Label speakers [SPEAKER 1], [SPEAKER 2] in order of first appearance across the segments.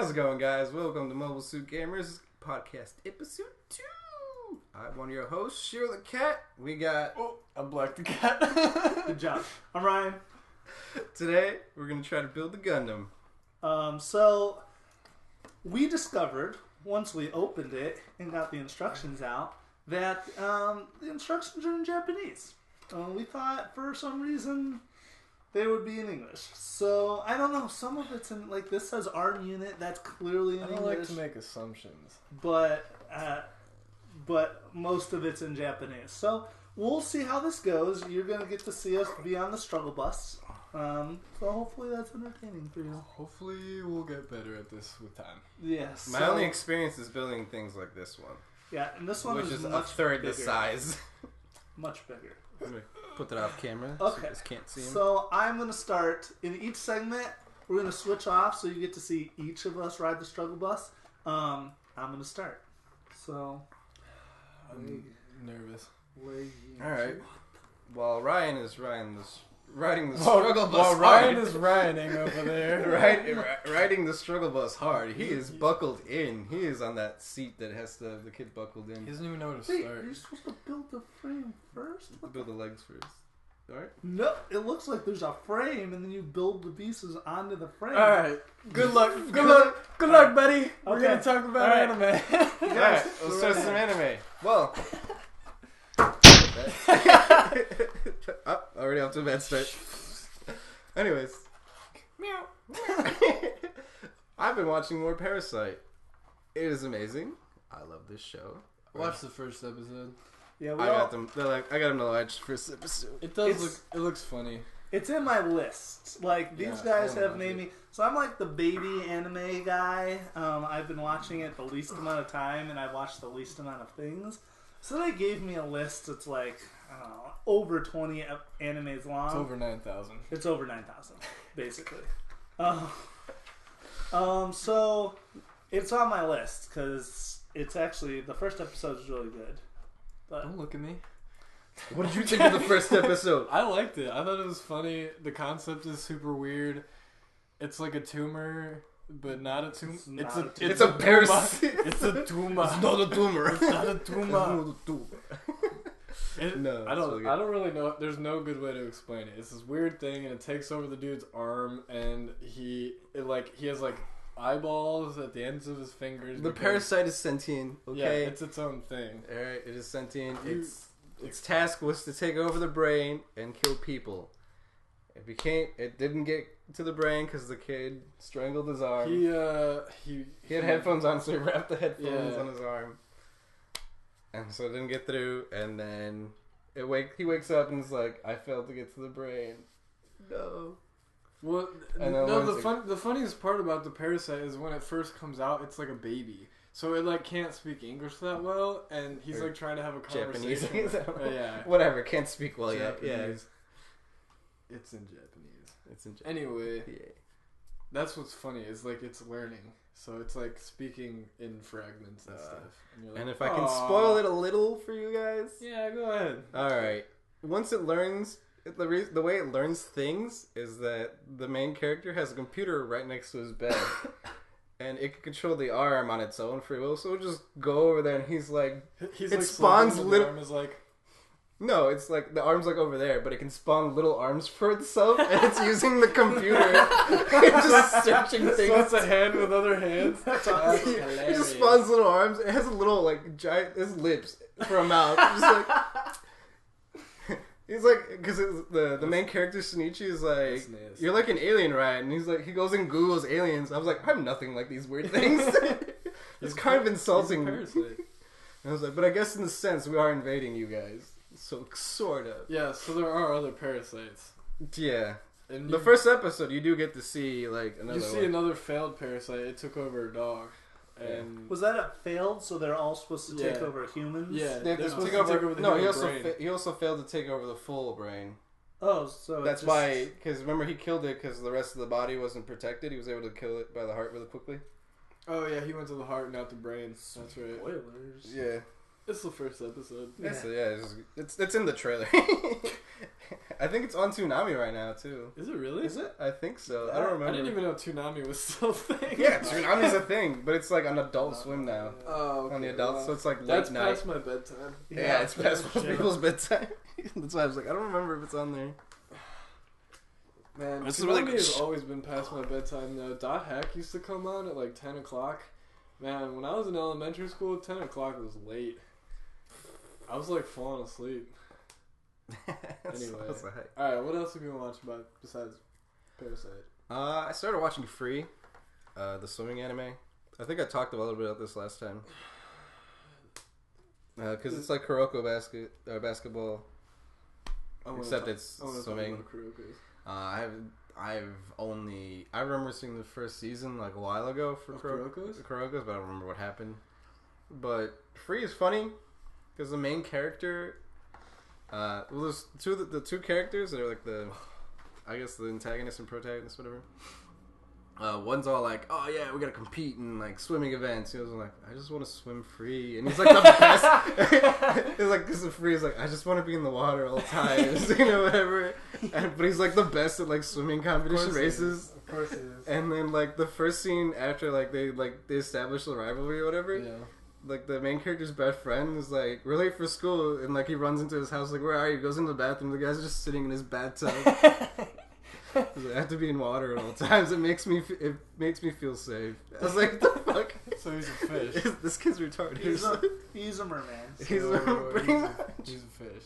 [SPEAKER 1] How's it going, guys? Welcome to Mobile Suit Gamers Podcast Episode 2. I'm one of your hosts, Shiro the Cat. We got...
[SPEAKER 2] I'm Black the Cat.
[SPEAKER 3] Good job. I'm Ryan.
[SPEAKER 1] Today, we're going to try to build the Gundam.
[SPEAKER 3] So, we discovered, once we opened it and got the instructions out, that the instructions are in Japanese. We thought, for some reason, they would be in English. So, I don't know. Some of it's in, like, this says ARM unit. That's clearly in English.
[SPEAKER 2] I don't like to make assumptions.
[SPEAKER 3] But most of it's in Japanese. So, we'll see how this goes. You're going to get to see us be on the struggle bus. So hopefully that's entertaining for you.
[SPEAKER 2] Hopefully we'll get better at this with time.
[SPEAKER 3] Yes.
[SPEAKER 1] My only experience is building things like this one.
[SPEAKER 3] Yeah, and this one
[SPEAKER 1] which
[SPEAKER 3] is
[SPEAKER 1] a
[SPEAKER 3] much
[SPEAKER 1] third
[SPEAKER 3] bigger.
[SPEAKER 1] the size.
[SPEAKER 3] Much bigger.
[SPEAKER 1] I'm going to put that off camera so
[SPEAKER 3] Okay.
[SPEAKER 1] you guys can't see him.
[SPEAKER 3] So I'm going to start, in each segment, we're going to switch off so you get to see each of us ride the struggle bus. I'm going to start. So,
[SPEAKER 2] I'm nervous.
[SPEAKER 1] Alright. While Ryan is riding the struggle bus
[SPEAKER 2] While
[SPEAKER 1] hard.
[SPEAKER 2] Ryan is riding over there.
[SPEAKER 1] Riding the struggle bus hard. He is buckled in. He is on that seat that has the kid buckled in.
[SPEAKER 2] He doesn't even know where to
[SPEAKER 3] Wait,
[SPEAKER 2] start.
[SPEAKER 3] you're supposed to build the frame first?
[SPEAKER 1] Build the legs first. Alright?
[SPEAKER 3] No, it looks like there's a frame and then you build the pieces onto the frame.
[SPEAKER 2] Alright. Good luck. Good luck, buddy. We're
[SPEAKER 3] Okay.
[SPEAKER 2] going to talk about
[SPEAKER 3] Alright.
[SPEAKER 2] anime.
[SPEAKER 1] Alright, let's start some anime. Well. Oh, already off to a bad start. Anyways. Meow. I've been watching more Parasite. It is amazing. I love this show.
[SPEAKER 2] Watch the first episode.
[SPEAKER 3] Yeah,
[SPEAKER 1] I got them. I got them to watch first episode.
[SPEAKER 2] It does look. It looks funny.
[SPEAKER 3] It's in my list. Like, these guys have made me... So I'm like the baby anime guy. I've been watching it the least amount of time, and I've watched the least amount of things. So they gave me a list that's like, I don't know, over 20 animes long.
[SPEAKER 2] It's over 9,000.
[SPEAKER 3] It's over 9,000, basically. So it's on my list, because it's actually... The first episode is really good. But
[SPEAKER 2] Don't look at me.
[SPEAKER 1] What did you think of the first episode?
[SPEAKER 2] I liked it. I thought it was funny. The concept is super weird. It's like a tumor, but not a tumor.
[SPEAKER 1] It's a parasite.
[SPEAKER 2] It's a tumor.
[SPEAKER 1] It's not a tumor.
[SPEAKER 2] It's not a tumor.
[SPEAKER 1] No,
[SPEAKER 2] I don't really know. There's no good way to explain it. It's this weird thing, and it takes over the dude's arm, and he has like eyeballs at the ends of his fingers.
[SPEAKER 1] The parasite is sentient. Okay,
[SPEAKER 2] yeah, it's its own thing.
[SPEAKER 1] All right, it is sentient. Its task was to take over the brain and kill people. It didn't get to the brain because the kid strangled his arm. He had headphones on, so he wrapped the headphones on his arm, and so it didn't get through. And then he wakes up and is like, "I failed to get to the brain." No.
[SPEAKER 2] Well, the funniest part about the parasite is when it first comes out, it's like a baby. So it like can't speak English that well, and he's like trying to have a conversation.
[SPEAKER 1] Japanese.
[SPEAKER 2] Yeah.
[SPEAKER 1] Whatever, can't speak well yet. Yeah.
[SPEAKER 2] It's in Japanese.
[SPEAKER 1] It's in Japanese.
[SPEAKER 2] Anyway,
[SPEAKER 1] Yeah.
[SPEAKER 2] that's what's funny is like it's learning. So it's like speaking in fragments and stuff. And, you're like,
[SPEAKER 1] And if I can spoil it a little for you guys.
[SPEAKER 2] Yeah, go ahead.
[SPEAKER 1] Alright. Once it learns, the way it learns things is that the main character has a computer right next to his bed. And it can control the arm on its own free will, so it'll just go over there and he's like...
[SPEAKER 2] It
[SPEAKER 1] spawns little...
[SPEAKER 2] arm is like...
[SPEAKER 1] No, it's like the arm's like over there, but it can spawn little arms for itself, and it's using the computer. Just searching things.
[SPEAKER 2] So it's a hand with other hands? That's awesome.
[SPEAKER 1] It just spawns little arms. It has a little, like, giant... It has lips for a mouth. Just like... He's like, because the main character Shinichi is like, you're like an alien, right? And he's like, he goes and Googles aliens. I was like, I'm nothing like these weird things. It's kind of insulting. And I was like, but I guess in a sense we are invading you guys, so sort of.
[SPEAKER 2] Yeah, so there are other parasites.
[SPEAKER 1] Yeah.
[SPEAKER 2] And
[SPEAKER 1] the first episode, you do get to see like another.
[SPEAKER 2] You see another failed parasite. It took over a dog. And
[SPEAKER 3] was that a failed? So they're all supposed to take over humans?
[SPEAKER 2] Yeah,
[SPEAKER 1] they have to take over the brain. He also failed to take over the full brain.
[SPEAKER 3] Oh, so
[SPEAKER 1] that's why. Because remember, he killed it because the rest of the body wasn't protected. He was able to kill it by the heart really quickly.
[SPEAKER 2] Oh yeah, he went to the heart, not the brain. That's right.
[SPEAKER 3] Spoilers.
[SPEAKER 1] Yeah.
[SPEAKER 2] It's the first episode.
[SPEAKER 1] It's in the trailer. I think it's on Toonami right now too.
[SPEAKER 2] Is it really?
[SPEAKER 1] Is it? I think so. I don't remember.
[SPEAKER 2] I didn't even know Toonami was still a thing.
[SPEAKER 1] Yeah, Toonami's a thing, but it's like on Adult Swim now.
[SPEAKER 2] Oh, okay.
[SPEAKER 1] On the adults, so it's like
[SPEAKER 2] that's
[SPEAKER 1] late night.
[SPEAKER 2] past my bedtime.
[SPEAKER 1] Yeah, it's past most people's bedtime. That's why I was like, I don't remember if it's on there.
[SPEAKER 2] Man, Toonami has always been past my bedtime though. Dot Hack used to come on at like 10 o'clock. Man, when I was in elementary school, 10 o'clock was late. I was like falling asleep. Anyway. Alright, what else have you been watching about besides Parasite?
[SPEAKER 1] I started watching Free, the swimming anime. I think I talked a little bit about this last time. Because it's like Kuroko basketball. Except it's swimming. I remember seeing the first season like a while ago for Kuroko's, but I don't remember what happened. But Free is funny because the main character, there's the two characters that are like the antagonist and protagonist, whatever. One's all like, oh yeah, we gotta compete in like swimming events. He was like, I just want to swim free, and he's like the best. He's like, this is free. He's like, I just want to be in the water all times, whatever. But he's like the best at like swimming competition races.
[SPEAKER 2] Of course he is.
[SPEAKER 1] And then like the first scene after like they establish the rivalry or whatever. Yeah. Like the main character's best friend is like, we're late for school, and like he runs into his house like, where are you? He goes into the bathroom. The guy's just sitting in his bathtub. I have to be in water at all times. It makes me feel safe. I was like, the fuck?
[SPEAKER 2] So he's a fish.
[SPEAKER 1] This kid's retarded.
[SPEAKER 3] He's a merman.
[SPEAKER 1] So he's a
[SPEAKER 2] fish.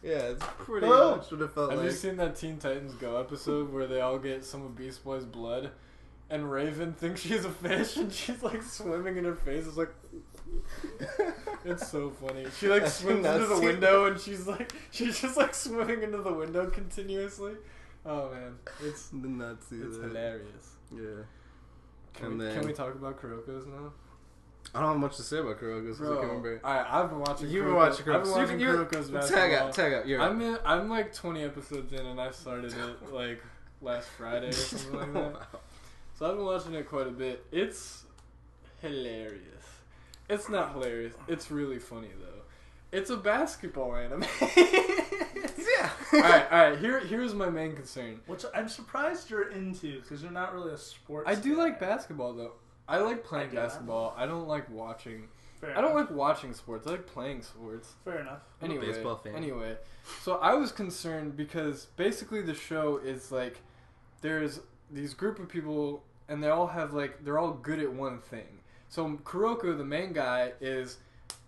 [SPEAKER 1] Yeah, it's pretty much what it felt like.
[SPEAKER 2] Have you seen that Teen Titans Go episode where they all get some of Beast Boy's blood, and Raven thinks she's a fish, and she's like swimming in her face? It's like, it's so funny. She like swims into the window, and she's just like swimming into the window continuously. Oh man, it's hilarious.
[SPEAKER 1] Yeah.
[SPEAKER 2] Can we talk about Kuroko's now?
[SPEAKER 1] I don't have much to say about Kuroko's because I can't remember.
[SPEAKER 2] Alright, I've been watching.
[SPEAKER 1] You've been watching Kuroko's.
[SPEAKER 2] I've been watching Kuroko's basketball.
[SPEAKER 1] Tag out.
[SPEAKER 2] I'm like 20 episodes in, and I started it like last Friday or something like that. Wow. So I've been watching it quite a bit. It's hilarious. It's not hilarious. It's really funny though. It's a basketball anime.
[SPEAKER 1] Yeah.
[SPEAKER 2] Alright. Here's my main concern.
[SPEAKER 3] Which I'm surprised you're into, because you're not really a sports
[SPEAKER 2] I do
[SPEAKER 3] guy.
[SPEAKER 2] like basketball though. I like playing basketball. I don't like watching.
[SPEAKER 3] I
[SPEAKER 2] don't like watching sports. I like playing sports.
[SPEAKER 3] Fair enough.
[SPEAKER 1] I'm a baseball fan.
[SPEAKER 2] Anyway, so I was concerned because basically the show is like, there's these group of people and they all have like, they're all good at one thing. So Kuroko, the main guy, is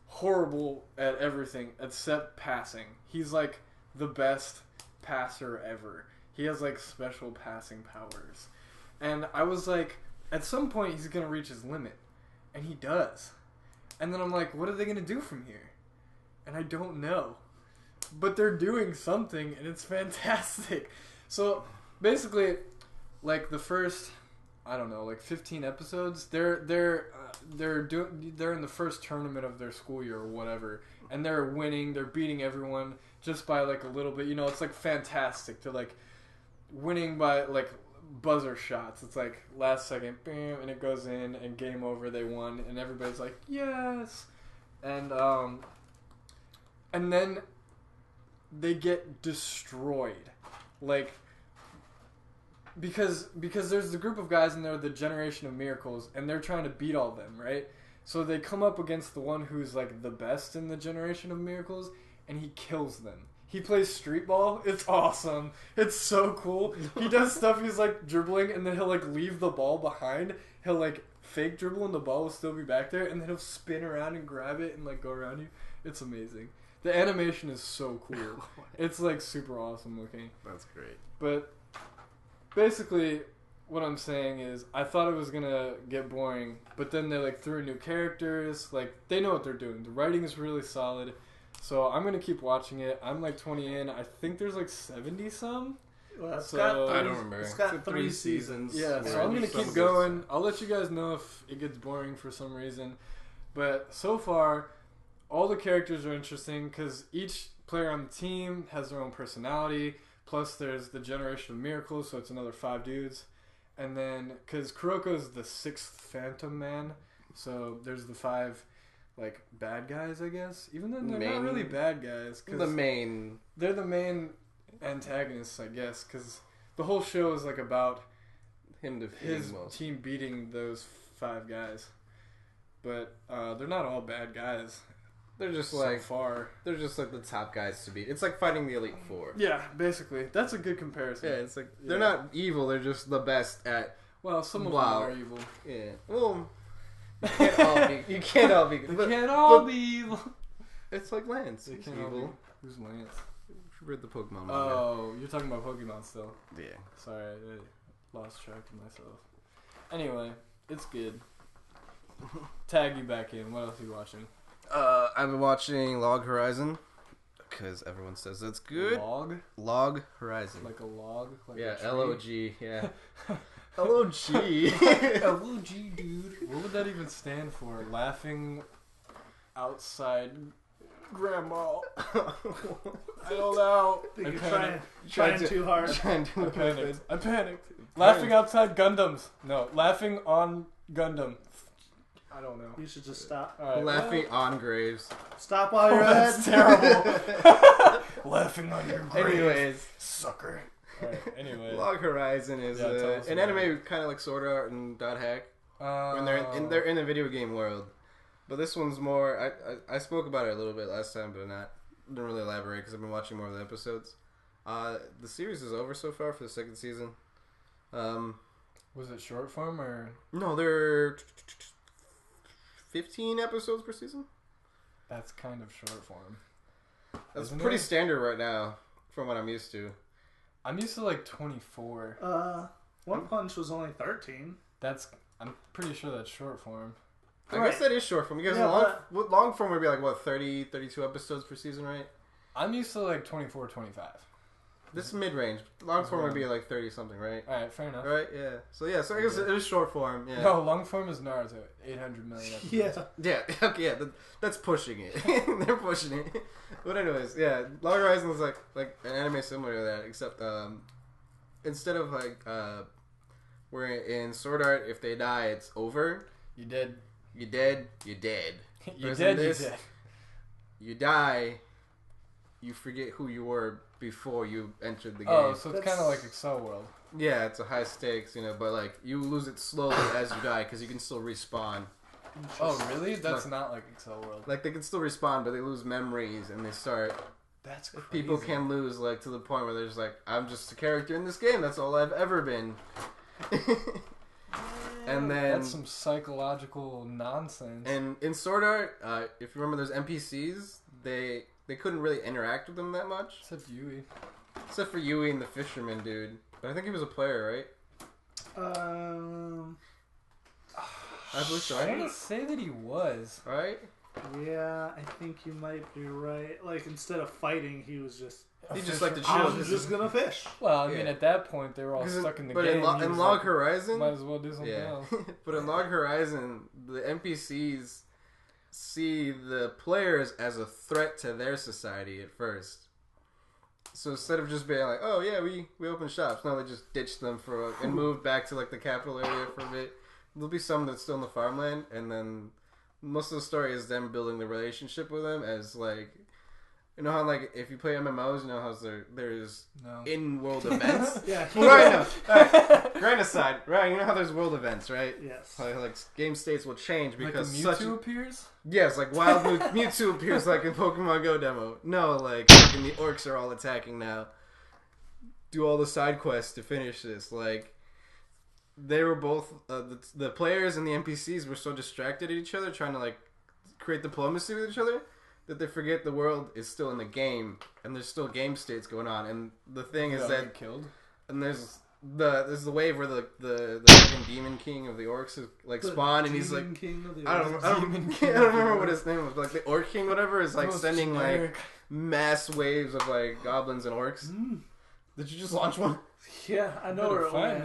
[SPEAKER 2] horrible at everything except passing. He's like the best passer ever. He has like special passing powers. And I was like, at some point he's going to reach his limit. And he does. And then I'm like, what are they going to do from here? And I don't know. But they're doing something and it's fantastic. So basically, like the first, I don't know, like 15 episodes, they're in the first tournament of their school year or whatever, and they're winning, they're beating everyone just by like a little bit. It's like fantastic. They're like winning by like buzzer shots. It's like last second, bam, and it goes in, and game over, they won, and everybody's like, yes. And then they get destroyed, like, because there's the group of guys and they're the Generation of Miracles, and they're trying to beat all of them, right? So they come up against the one who's like the best in the Generation of Miracles, and he kills them. He plays street ball. It's awesome. It's so cool. He does stuff. He's like dribbling, and then he'll like leave the ball behind. He'll like fake dribble, and the ball will still be back there, and then he'll spin around and grab it and like go around you. It's amazing. The animation is so cool. It's like super awesome looking.
[SPEAKER 1] That's great.
[SPEAKER 2] But basically, what I'm saying is, I thought it was gonna get boring, but then they like threw in new characters. Like, they know what they're doing. The writing is really solid. So I'm going to keep watching it. I'm like 20 in. I think there's like 70 some.
[SPEAKER 3] Well,
[SPEAKER 1] I don't remember.
[SPEAKER 3] It's got 3 seasons.
[SPEAKER 2] Yeah, so I'm going to keep going. I'll let you guys know if it gets boring for some reason. But so far, all the characters are interesting because each player on the team has their own personality. Plus there's the Generation of Miracles, so it's another 5 dudes. And then, because Kuroko's the 6th Phantom Man, so there's the 5 like bad guys, I guess. Even though they're not really bad guys.
[SPEAKER 1] They're the main
[SPEAKER 2] antagonists, I guess, because the whole show is like about his team beating those 5 guys. But they're not all bad guys.
[SPEAKER 1] They're just they're just like the top guys to beat. It's like fighting the Elite Four.
[SPEAKER 2] Yeah, basically. That's a good comparison.
[SPEAKER 1] Yeah, it's like they're not evil. They're just the best at.
[SPEAKER 2] Well, some of them are evil.
[SPEAKER 1] Yeah. Well, you can't all be. You can't all be.
[SPEAKER 2] They can't all be evil.
[SPEAKER 1] It's like Lance.
[SPEAKER 2] They can't
[SPEAKER 1] evil.
[SPEAKER 2] All be. Who's Lance?
[SPEAKER 1] Read the Pokemon manga.
[SPEAKER 2] Oh, you're talking about Pokemon still.
[SPEAKER 1] Yeah.
[SPEAKER 2] Sorry, I lost track of myself. Anyway, it's good. Tag you back in. What else are you watching?
[SPEAKER 1] I've been watching Log Horizon because everyone says that's good. Log Horizon.
[SPEAKER 2] Like a log? Like
[SPEAKER 1] yeah,
[SPEAKER 2] a
[SPEAKER 1] L-O-G, yeah. L-O-G.
[SPEAKER 2] L-O-G, dude. What would that even stand for? Laughing outside grandma. I don't know.
[SPEAKER 3] You're trying too hard.
[SPEAKER 2] I panicked. Laughing outside Gundams. No, laughing on Gundam. I don't know.
[SPEAKER 3] You should just stop.
[SPEAKER 1] Right, laughing on graves.
[SPEAKER 3] Stop while you're ahead.
[SPEAKER 2] That's terrible. Laughing on your graves.
[SPEAKER 1] Anyways.
[SPEAKER 2] Sucker. Alright, anyway.
[SPEAKER 1] Log Horizon is an anime kind of like Sword Art and Dot Hack. When they're in the video game world. But this one's more... I spoke about it a little bit last time, but didn't really elaborate because I've been watching more of the episodes. The series is over so far for the 2nd season.
[SPEAKER 2] Was it short form or...
[SPEAKER 1] No, they're 15 episodes per season.
[SPEAKER 2] That's kind of short form.
[SPEAKER 1] That's pretty standard right now from what I'm used to.
[SPEAKER 2] I'm used to like 24.
[SPEAKER 3] One Punch was only 13.
[SPEAKER 2] I'm pretty sure that's short form.
[SPEAKER 1] I guess that is short form because long form would be like, what, 30, 32 episodes per season, right?
[SPEAKER 2] I'm used to like 24, 25.
[SPEAKER 1] This is mid-range. Long form would be like 30-something, right?
[SPEAKER 2] Alright, fair enough.
[SPEAKER 1] Right, yeah. So I guess it is short form, yeah.
[SPEAKER 2] No, long form is Naruto. 800 million episodes.
[SPEAKER 1] Yeah, okay, yeah. That's pushing it. They're pushing it. But anyways, yeah. Log Horizon is like an anime similar to that, except instead of like where in Sword Art, if they die, it's over.
[SPEAKER 2] You dead.
[SPEAKER 1] You dead. You dead.
[SPEAKER 2] You dead. You dead.
[SPEAKER 1] You die. You forget who you were before you entered the game.
[SPEAKER 2] Oh, so it's kind of like Excel World.
[SPEAKER 1] Yeah, it's a high stakes, but like you lose it slowly as you die because you can still respawn.
[SPEAKER 2] Oh, really? That's not like Excel World.
[SPEAKER 1] Like they can still respawn, but they lose memories and they start.
[SPEAKER 2] That's crazy.
[SPEAKER 1] People can lose like to the point where they're just like, I'm just a character in this game. That's all I've ever been. And then
[SPEAKER 2] that's some psychological nonsense.
[SPEAKER 1] And in Sword Art, if you remember, those NPCs, they couldn't really interact with them that much.
[SPEAKER 2] Except Yui.
[SPEAKER 1] Except for Yui and the fisherman dude. But I think he was a player, right? I believe so.
[SPEAKER 2] I want to say that he was.
[SPEAKER 1] Right?
[SPEAKER 3] Yeah, I think you might be right. Like, instead of fighting, he was just...
[SPEAKER 1] He just like to chill.
[SPEAKER 3] I'm just gonna fish.
[SPEAKER 2] Well, I mean, at that point, they were all stuck in the game.
[SPEAKER 1] But in Log Horizon...
[SPEAKER 2] Might as well do something else.
[SPEAKER 1] But in Log Horizon, the NPCs see the players as a threat to their society at first. So instead of just being like, oh yeah, we open shops, no, they just ditched them and moved back to like the capital area for a bit. There'll be some that's still in the farmland, and then most of the story is them building the relationship with them as like, you know how like if you play MMOs, you know how there's in-world events.
[SPEAKER 3] Yeah,
[SPEAKER 1] right. No, grain aside, right? You know how there's world events, right?
[SPEAKER 3] Yes.
[SPEAKER 1] Like game states will change because
[SPEAKER 2] like Mewtwo appears.
[SPEAKER 1] Yes, like wild Mewtwo appears like in Pokemon Go demo. No, like and the orcs are all attacking now. Do all the side quests to finish this. Like they were both the players and the NPCs were so distracted at each other trying to like create diplomacy with each other that they forget the world is still in the game and there's still game states going on. And the thing is that
[SPEAKER 2] killed.
[SPEAKER 1] And there's the wave where the fucking demon king of the orcs is like spawned and he's like
[SPEAKER 3] king of the
[SPEAKER 1] I don't remember what his name was, but like the orc king whatever is like sending like mass waves of like goblins and orcs. Did you just launch one?
[SPEAKER 3] Yeah, I know where it went.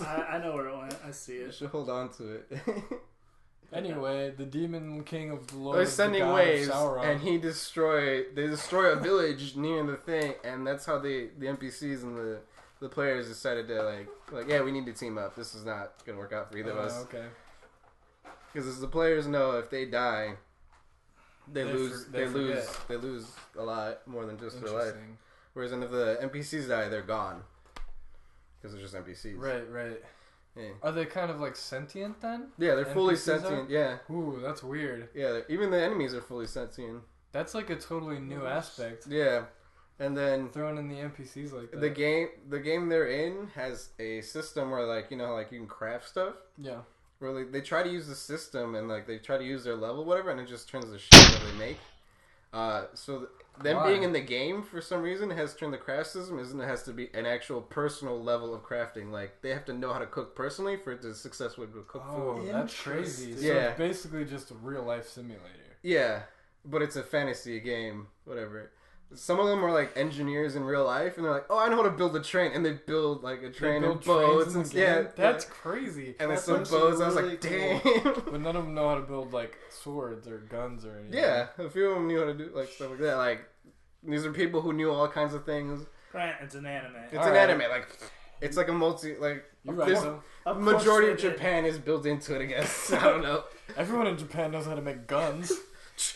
[SPEAKER 3] I know where it went. I see it.
[SPEAKER 1] You should hold on to it.
[SPEAKER 2] Anyway, the demon king of the Lord.
[SPEAKER 1] They're sending waves, and they destroy a village near the thing, and that's how the NPCs and the players decided to like yeah, we need to team up. This is not gonna work out for either of us.
[SPEAKER 2] Okay.
[SPEAKER 1] Because the players know if they die, they lose a lot more than just their life. Whereas if the NPCs die, they're gone. Because they're just NPCs.
[SPEAKER 2] Right.
[SPEAKER 1] Yeah.
[SPEAKER 2] Are they kind of like sentient then?
[SPEAKER 1] Yeah, they're fully sentient. Yeah.
[SPEAKER 2] Ooh, that's weird.
[SPEAKER 1] Yeah, even the enemies are fully sentient.
[SPEAKER 2] That's like a totally new aspect.
[SPEAKER 1] Yeah. And then
[SPEAKER 2] throwing in the NPCs like that.
[SPEAKER 1] The game they're in has a system where like you can craft stuff.
[SPEAKER 2] Yeah.
[SPEAKER 1] Where they try to use the system and like they try to use their level whatever and it just turns the shit that they make. So them being in the game for some reason has turned the craft system it has to be an actual personal level of crafting. Like they have to know how to cook personally for it to successfully cook food.
[SPEAKER 2] Oh, that's crazy. So
[SPEAKER 1] yeah.
[SPEAKER 2] It's basically just a real life simulator.
[SPEAKER 1] Yeah, but it's a fantasy game, whatever. Some of them are like engineers in real life, and they're like, "Oh, I know how to build a train," and they build like a train and boats and
[SPEAKER 2] that's crazy.
[SPEAKER 1] And there's some boats. I was like, "Damn!"
[SPEAKER 2] But none of them know how to build like swords or guns or anything.
[SPEAKER 1] Yeah, a few of them knew how to do like stuff like that. Like these are people who knew all kinds of things.
[SPEAKER 3] Right, it's an anime.
[SPEAKER 1] It's an anime. Like it's like a multi. Like
[SPEAKER 2] you're right.
[SPEAKER 1] Majority of Japan is built into it. I guess I don't know.
[SPEAKER 2] Everyone in Japan knows how to make guns.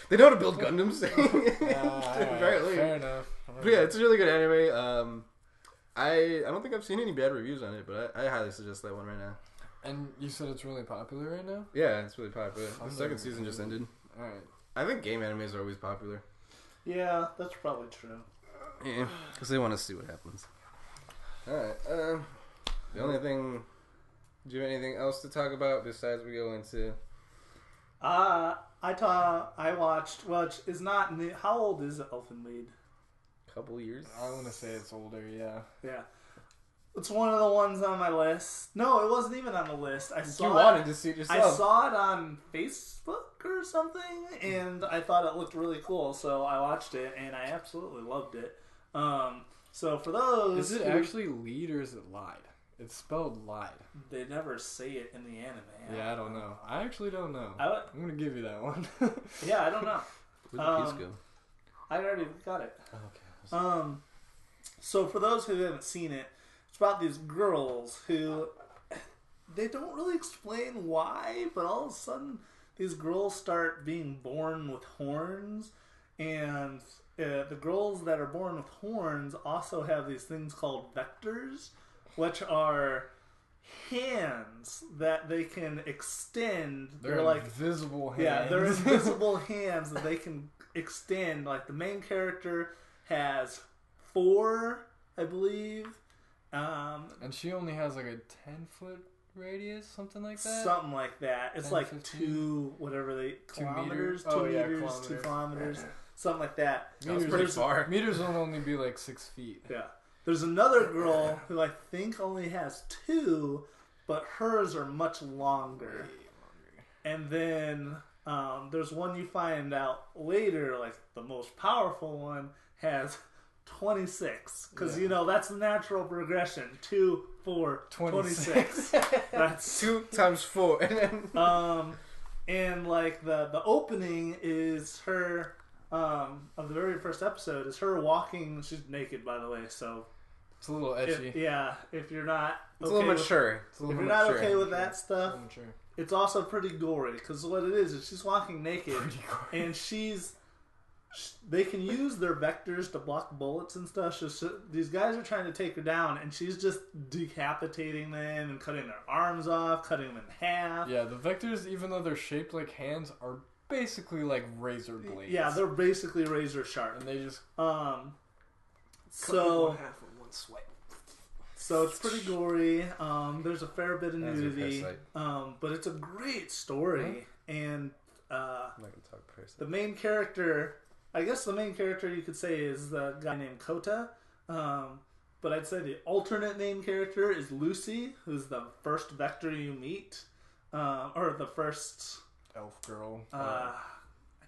[SPEAKER 1] They know how to build Gundams.
[SPEAKER 2] Fair enough.
[SPEAKER 1] But yeah, it's a really good anime. I don't think I've seen any bad reviews on it, but I highly suggest that one right now.
[SPEAKER 2] And you said it's really popular right now?
[SPEAKER 1] Yeah, it's really popular. The second season just ended.
[SPEAKER 2] Alright.
[SPEAKER 1] I think game animes are always popular.
[SPEAKER 3] Yeah, that's probably true.
[SPEAKER 1] Yeah, because they want to see what happens. Alright, the only thing... Do you have anything else to talk about besides we go into...
[SPEAKER 3] I watched, which is not new. How old is Elfenlied?
[SPEAKER 1] Couple years.
[SPEAKER 2] I want to say it's older. Yeah.
[SPEAKER 3] Yeah. It's one of the ones on my list. No, it wasn't even on the list.
[SPEAKER 1] You wanted to see it yourself.
[SPEAKER 3] I saw it on Facebook or something, and I thought it looked really cool, so I watched it, and I absolutely loved it. So for those,
[SPEAKER 2] is it actually lead or is it lied? It's spelled lied.
[SPEAKER 3] They never say it in the anime.
[SPEAKER 2] Yeah, I don't know. I actually don't know. I'm gonna give you that one.
[SPEAKER 3] Yeah, I don't know.
[SPEAKER 1] Where'd the piece go?
[SPEAKER 3] I already got it.
[SPEAKER 1] Oh, okay.
[SPEAKER 3] So for those who haven't seen it, it's about these girls who they don't really explain why, but all of a sudden these girls start being born with horns, and the girls that are born with horns also have these things called vectors, which are hands that they can extend.
[SPEAKER 2] They're like invisible hands.
[SPEAKER 3] Yeah, they're invisible hands that they can extend. Like the main character has 4, I believe.
[SPEAKER 2] And she only has like a 10-foot radius, something like that?
[SPEAKER 3] Something like that. It's
[SPEAKER 2] 10,
[SPEAKER 3] like
[SPEAKER 2] 15?
[SPEAKER 3] 2, whatever they... kilometers?
[SPEAKER 2] 2 meters,
[SPEAKER 3] 2 kilometers. Something like that.
[SPEAKER 1] That's pretty far.
[SPEAKER 2] Meters will only be like 6 feet.
[SPEAKER 3] Yeah. There's another girl who I think only has 2, but hers are much longer. And then there's one you find out later, like the most powerful one has 26. Because, that's the natural progression. 2, 4, 26. That's
[SPEAKER 1] 2 times 4.
[SPEAKER 3] And like the opening is her, of the very first episode, is her walking. She's naked, by the way, so...
[SPEAKER 2] It's a little etchy.
[SPEAKER 3] If you're not
[SPEAKER 1] it's a little mature.
[SPEAKER 3] If you're not okay with that stuff, it's also pretty gory. Because what it is she's walking naked, and they can use their vectors to block bullets and stuff. So these guys are trying to take her down, and she's just decapitating them and cutting their arms off, cutting them in half.
[SPEAKER 2] Yeah, the vectors, even though they're shaped like hands, are basically like razor blades.
[SPEAKER 3] Yeah, they're basically razor sharp,
[SPEAKER 2] and they just
[SPEAKER 3] so
[SPEAKER 2] half of one swipe.
[SPEAKER 3] So it's pretty gory. There's a fair bit of nudity, but it's a great story. And
[SPEAKER 1] I'm not gonna talk Parasite.
[SPEAKER 3] The main character, I guess the main character you could say is the guy named Kota. But I'd say the alternate main character is Lucy, who's the first vector you meet, or the first
[SPEAKER 2] elf girl.
[SPEAKER 3] I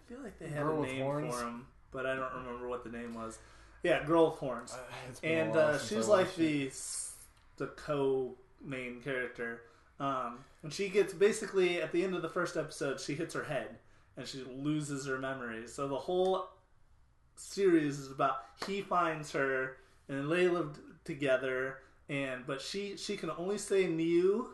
[SPEAKER 3] feel like they had a name for him, but I don't remember what the name was. Yeah, girl with horns. And she's like the co-main character. And she gets basically, at the end of the first episode, she hits her head and she loses her memories. So the whole series is about he finds her and they live together, but she can only say Niu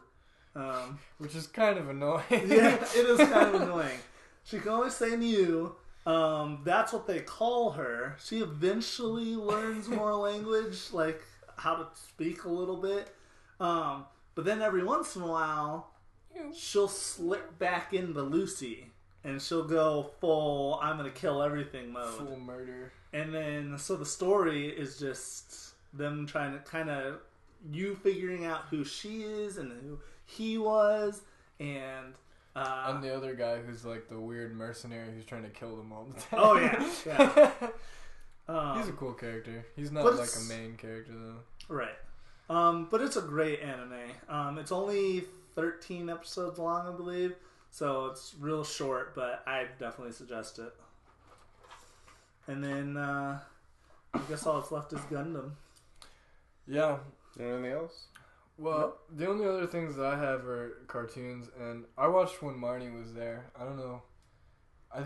[SPEAKER 2] Which is kind of annoying.
[SPEAKER 3] Yeah, it is kind of annoying. She can only say Niu. That's what they call her. She eventually learns more language, like how to speak a little bit. But then every once in a while, she'll slip back into Lucy. And she'll go full, I'm going to kill everything mode.
[SPEAKER 2] Full murder.
[SPEAKER 3] And then, so the story is just them trying to kind of, you figuring out who she is and who he was. And
[SPEAKER 2] the other guy who's like the weird mercenary who's trying to kill them all the time.
[SPEAKER 3] Oh, yeah.
[SPEAKER 2] He's a cool character. He's not like a main character, though.
[SPEAKER 3] Right. But it's a great anime. It's only 13 episodes long, I believe. So it's real short, but I definitely suggest it. And then I guess all that's left is Gundam.
[SPEAKER 2] Yeah.
[SPEAKER 1] Anything else?
[SPEAKER 2] Well, the only other things that I have are cartoons, and I watched when Marnie was there. I don't know.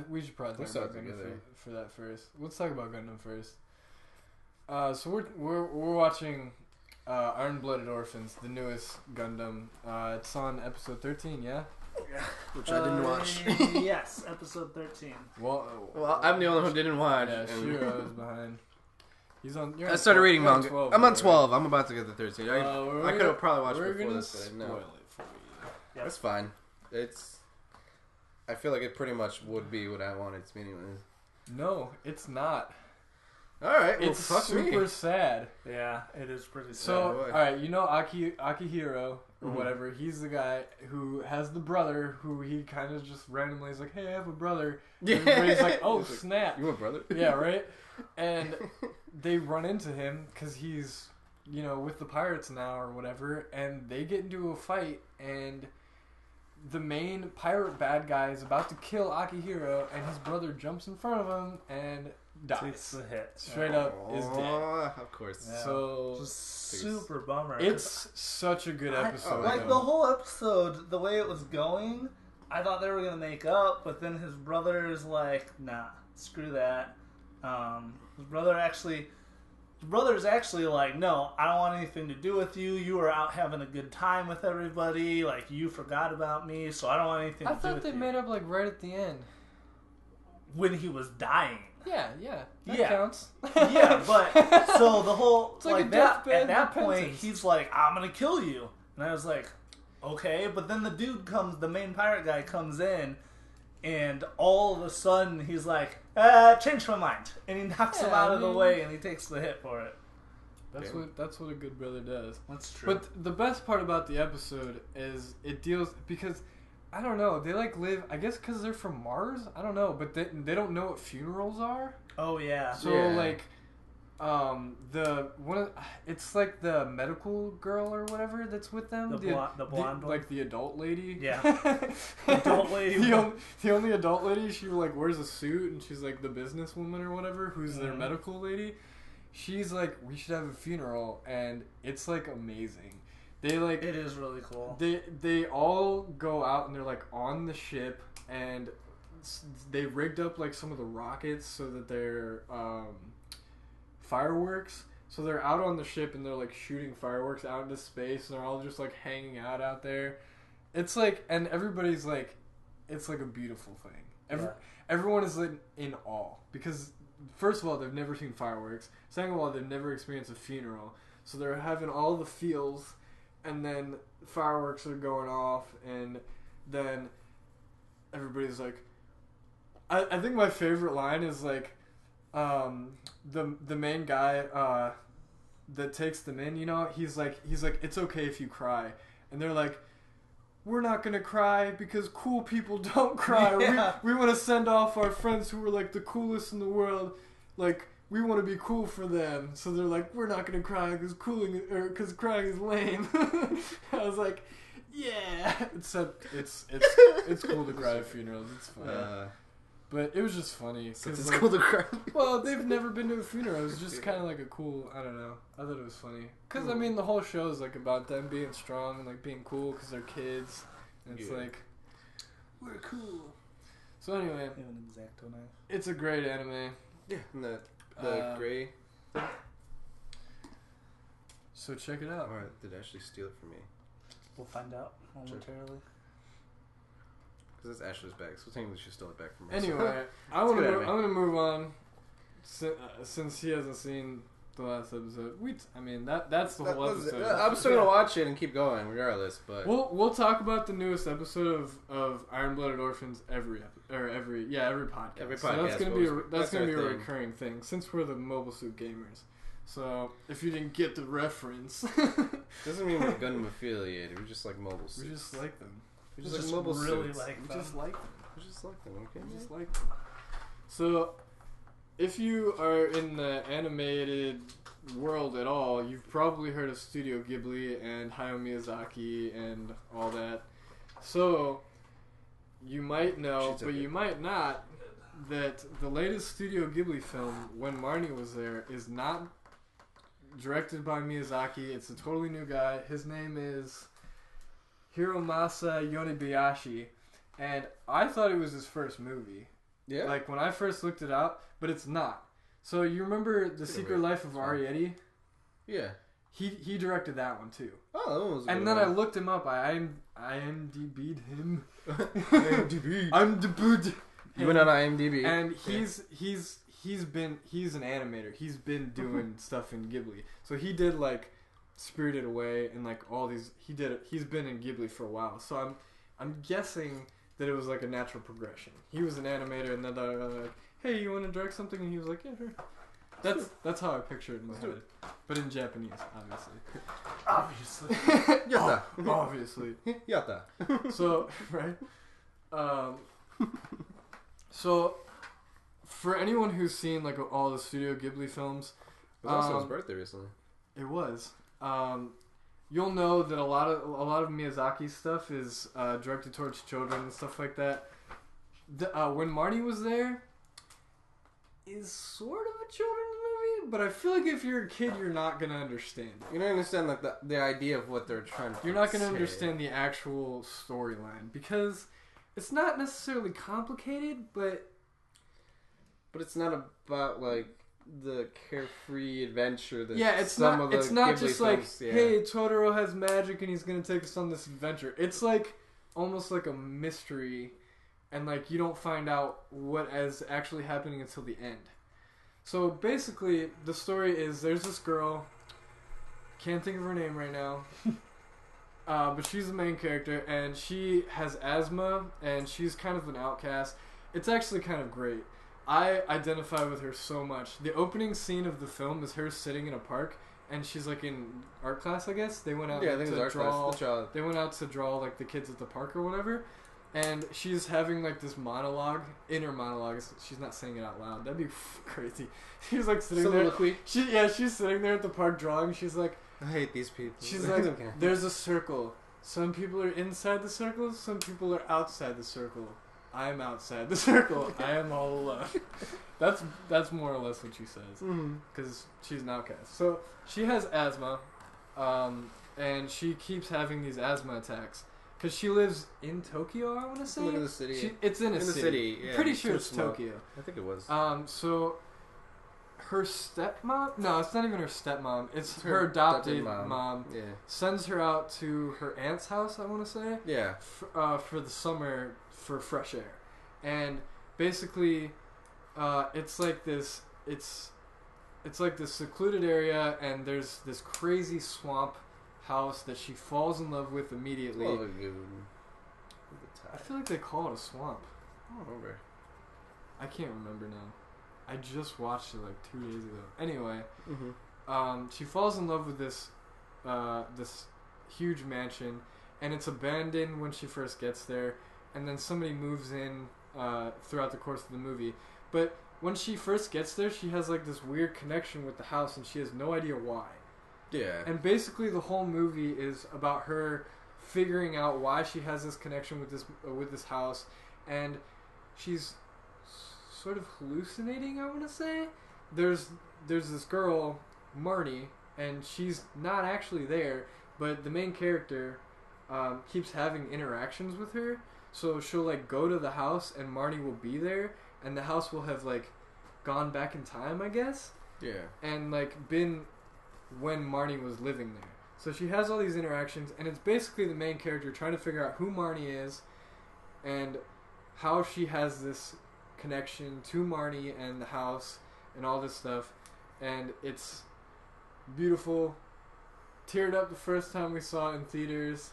[SPEAKER 2] We should probably talk about Gundam for that first. Let's talk about Gundam first. So we're watching Iron-Blooded Orphans, the newest Gundam. It's on episode 13, yeah?
[SPEAKER 3] Yeah.
[SPEAKER 1] Which I didn't watch.
[SPEAKER 3] Yes, episode 13.
[SPEAKER 2] Well,
[SPEAKER 1] I'm the only one who didn't watch.
[SPEAKER 2] Yeah, Shiro is behind. He's on.
[SPEAKER 1] I started reading manga.
[SPEAKER 2] 12,
[SPEAKER 1] I'm on 12. Right? I'm about to get the 13. I could have probably watched
[SPEAKER 2] it
[SPEAKER 1] before this, but I didn't know.
[SPEAKER 2] Spoil it for you.
[SPEAKER 3] Yep.
[SPEAKER 1] That's fine. I feel like it pretty much would be what I wanted to be anyways.
[SPEAKER 2] No, it's not.
[SPEAKER 1] Alright, well,
[SPEAKER 2] it's
[SPEAKER 1] fuck
[SPEAKER 2] super
[SPEAKER 1] me.
[SPEAKER 2] sad.
[SPEAKER 3] Yeah, it is pretty sad.
[SPEAKER 2] So, alright, you know Akihiro, or whatever, he's the guy who has the brother who he kind of just randomly is like, hey, I have a brother. Yeah. Everybody's like, oh, snap.
[SPEAKER 1] You have a brother?
[SPEAKER 2] Yeah, right? And they run into him because he's, with the pirates now or whatever, and they get into a fight, and the main pirate bad guy is about to kill Akihiro, and his brother jumps in front of him and dies.
[SPEAKER 3] Takes the hit.
[SPEAKER 2] Straight up is dead.
[SPEAKER 1] Of course.
[SPEAKER 3] Yeah.
[SPEAKER 2] So
[SPEAKER 3] just super bummer.
[SPEAKER 2] It's such a good episode.
[SPEAKER 3] The whole episode, the way it was going, I thought they were gonna make up, but then his brother is like, nah, screw that. His brother's actually like, no, I don't want anything to do with you. You were out having a good time with everybody. Like, you forgot about me, so I don't want anything to do with you.
[SPEAKER 2] I thought they made up like right at the end.
[SPEAKER 3] When he was dying.
[SPEAKER 2] Yeah. That counts.
[SPEAKER 3] Yeah, but so the whole
[SPEAKER 2] it's like
[SPEAKER 3] that
[SPEAKER 2] at
[SPEAKER 3] that point he's like, I'm gonna kill you, and I was like, okay. But then the dude the main pirate guy comes in, and all of a sudden he's like, change my mind, and he knocks him out of the way, and he takes the hit for it.
[SPEAKER 2] That's what a good brother does.
[SPEAKER 3] That's true.
[SPEAKER 2] But the best part about the episode is it deals because. I don't know. They live. I guess because they're from Mars. I don't know, but they don't know what funerals are.
[SPEAKER 3] Oh yeah.
[SPEAKER 2] So it's like the medical girl or whatever that's with them.
[SPEAKER 3] The blonde one?
[SPEAKER 2] Like the adult lady.
[SPEAKER 3] Yeah. Adult lady.
[SPEAKER 2] The only adult lady. She wears a suit and she's like the businesswoman or whatever. Who's their medical lady. She's like, we should have a funeral, and it's like amazing. It
[SPEAKER 3] is really cool.
[SPEAKER 2] They all go out and they're like on the ship, and they rigged up like some of the rockets so that they're fireworks. So they're out on the ship and they're like shooting fireworks out into space, and they're all just like hanging out there. It's like, and everybody's like, it's like a beautiful thing. Everyone is like in awe because first of all they've never seen fireworks. Second of all, they've never experienced a funeral, so they're having all the feels. And then fireworks are going off, and then everybody's like, I think my favorite line is like, the main guy that takes them in, he's like it's okay if you cry, and they're like, we're not gonna cry because cool people don't cry. Yeah. We want to send off our friends who were like the coolest in the world, like. We want to be cool for them, so they're like, we're not gonna cry because crying is lame. I was like, yeah, it's cool to cry at funerals. It's fun, but it was just funny.
[SPEAKER 1] So it's cool to cry.
[SPEAKER 2] Well, they've never been to a funeral. It was just kind of like a cool. I don't know. I thought it was funny because I mean the whole show is like about them being strong and like being cool because they're kids, and it's like we're cool. So anyway, it's a great anime.
[SPEAKER 1] Yeah, and the gray.
[SPEAKER 2] So check it out.
[SPEAKER 1] Or did Ashley steal it from me?
[SPEAKER 3] We'll find out momentarily.
[SPEAKER 1] Because it's Ashley's bag, so technically she's still back from us.
[SPEAKER 2] Anyway, I'm gonna move on. Since he hasn't seen the last episode, that's the whole episode.
[SPEAKER 1] I'm still gonna watch it and keep going regardless. But
[SPEAKER 2] we'll talk about the newest episode of Iron Blooded Orphans every podcast.
[SPEAKER 1] Every podcast.
[SPEAKER 2] So that's gonna be a recurring thing since we're the Mobile Suit Gamers. So if you didn't get the reference,
[SPEAKER 1] doesn't mean we're Gundam affiliated. We just like mobile suits.
[SPEAKER 2] We just like them.
[SPEAKER 1] We just like mobile
[SPEAKER 3] really
[SPEAKER 1] suits.
[SPEAKER 2] We just like them.
[SPEAKER 1] We just like them. Okay.
[SPEAKER 2] We just like them. So, if you are in the animated world at all, you've probably heard of Studio Ghibli and Hayao Miyazaki and all that. So, you might know, but you might not, that the latest Studio Ghibli film, When Marnie Was There, is not directed by Miyazaki. It's a totally new guy. His name is Hiromasa Yonebayashi, and I thought it was his first movie.
[SPEAKER 1] Yeah.
[SPEAKER 2] Like when I first looked it up, but it's not. So you remember The Secret Life of Arrietty?
[SPEAKER 1] Yeah.
[SPEAKER 2] He directed that one too.
[SPEAKER 1] Oh, that one was a
[SPEAKER 2] and
[SPEAKER 1] good
[SPEAKER 2] then
[SPEAKER 1] one.
[SPEAKER 2] I looked him up. I IMDb'd him.
[SPEAKER 1] IMDb.
[SPEAKER 2] I'm the bud.
[SPEAKER 1] You went on IMDb.
[SPEAKER 2] And he's an animator. He's been doing stuff in Ghibli. So he did like Spirited Away and like all these. He's been in Ghibli for a while. So I'm guessing that it was like a natural progression. He was an animator, and then they were like, "Hey, you want to direct something?" And he was like, "Yeah, sure." That's how I picture it in my head, but in Japanese, obviously.
[SPEAKER 1] Yatta.
[SPEAKER 2] Obviously.
[SPEAKER 1] Yatta.
[SPEAKER 2] So right. So, for anyone who's seen like all the Studio Ghibli films,
[SPEAKER 1] It was also his birthday recently.
[SPEAKER 2] It was. You'll know that a lot of Miyazaki's stuff is directed towards children and stuff like that. When Marnie Was There is sort of a children's movie, but I feel like if you're a kid, you're not gonna understand.
[SPEAKER 1] You're not understand like the idea of what they're trying to.
[SPEAKER 2] You're not gonna understand the actual storyline because it's not necessarily complicated, but
[SPEAKER 1] it's not about like the carefree adventure that
[SPEAKER 2] it's not just
[SPEAKER 1] films,
[SPEAKER 2] like hey, Totoro has magic and he's gonna take us on this adventure. It's like almost like a mystery, and like you don't find out what is actually happening until the end. So basically the story is there's this girl, can't think of her name right now, but she's the main character and she has asthma and she's kind of an outcast. It's actually kind of great. I identify with her so much. The opening scene of the film is her sitting in a park, and she's like in art class, I guess. They went out to draw. They went out to draw like the kids at the park or whatever, and she's having like this monologue, inner monologue. She's not saying it out loud. That'd be crazy. She's like sitting there. She's sitting there at the park drawing. She's like,
[SPEAKER 1] I hate these people.
[SPEAKER 2] She's like, there's a circle. Some people are inside the circle. Some people are outside the circle. I'm outside the circle. I am all alone. That's more or less what she says. Because she's an outcast. So she has asthma, and she keeps having these asthma attacks. Because she lives in Tokyo, I want to say.
[SPEAKER 1] Look at the city.
[SPEAKER 2] It's in a city.
[SPEAKER 1] Yeah,
[SPEAKER 2] Pretty sure it's Tokyo.
[SPEAKER 1] I think it was.
[SPEAKER 2] So her stepmom? No, it's not even her stepmom. It's her adopted mom.
[SPEAKER 1] Yeah. Sends
[SPEAKER 2] her out to her aunt's house, I want to say.
[SPEAKER 1] Yeah.
[SPEAKER 2] For the summer for fresh air. And basically, it's like this secluded area, and there's this crazy swamp house that she falls in love with immediately. I feel like they call it a swamp.
[SPEAKER 1] I don't remember.
[SPEAKER 2] I can't remember now. I just watched it like 2 days ago. Anyway, she falls in love with this huge mansion, and it's abandoned when she first gets there, and then somebody moves in throughout the course of the movie. But when she first gets there, she has like this weird connection with the house, and she has no idea why.
[SPEAKER 1] Yeah.
[SPEAKER 2] And basically, the whole movie is about her figuring out why she has this connection with this house, and she's sort of hallucinating, I want to say. There's this girl, Marnie, and she's not actually there, but the main character keeps having interactions with her. So she'll like go to the house, and Marnie will be there, and the house will have like gone back in time, I guess.
[SPEAKER 1] Yeah.
[SPEAKER 2] And like been when Marnie was living there. So she has all these interactions, and it's basically the main character trying to figure out who Marnie is and how she has this connection to Marnie and the house and all this stuff. And it's beautiful. Teared up the first time we saw it in theaters.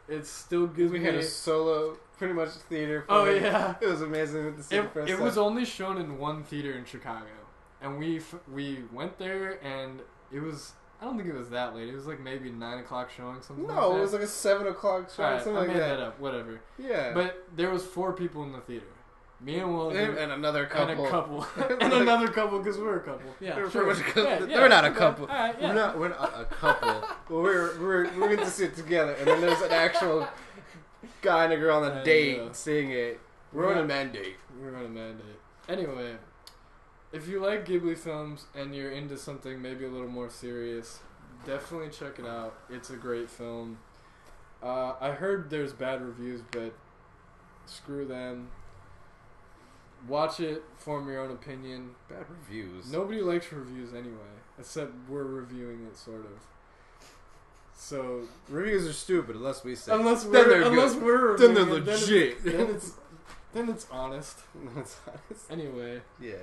[SPEAKER 2] It still gives me...
[SPEAKER 1] We had a solo, pretty much theater.
[SPEAKER 2] Yeah.
[SPEAKER 1] It was amazing to see the first time.
[SPEAKER 2] It was only shown in one theater in Chicago. And we went there, and it was... I don't think it was that late. It was like maybe 9 o'clock showing, something like that.
[SPEAKER 1] No, it was like a 7 o'clock showing,
[SPEAKER 2] right,
[SPEAKER 1] something like that.
[SPEAKER 2] I made that up, whatever.
[SPEAKER 1] Yeah.
[SPEAKER 2] But there was 4 people in the theater. Me and Will.
[SPEAKER 1] And another couple.
[SPEAKER 2] And a couple. And another couple, because we're a couple. Yeah,
[SPEAKER 1] they're
[SPEAKER 2] sure.
[SPEAKER 1] They're not a couple.
[SPEAKER 2] Right, yeah.
[SPEAKER 1] We're not a couple. we're going to sit together, and then there's an actual guy and a girl on a date seeing it. We're on a mandate.
[SPEAKER 2] We're on a mandate. Anyway, if you like Ghibli films and you're into something maybe a little more serious, definitely check it out. It's a great film. I heard there's bad reviews, but screw them. Watch it, form your own opinion.
[SPEAKER 1] Bad reviews.
[SPEAKER 2] Nobody likes reviews anyway, except we're reviewing it, sort of. So
[SPEAKER 1] reviews are stupid unless we say.
[SPEAKER 2] Unless we're reviewing
[SPEAKER 1] then they're legit.
[SPEAKER 2] Then it's honest.
[SPEAKER 1] That's honest.
[SPEAKER 2] Anyway.
[SPEAKER 1] Yeah.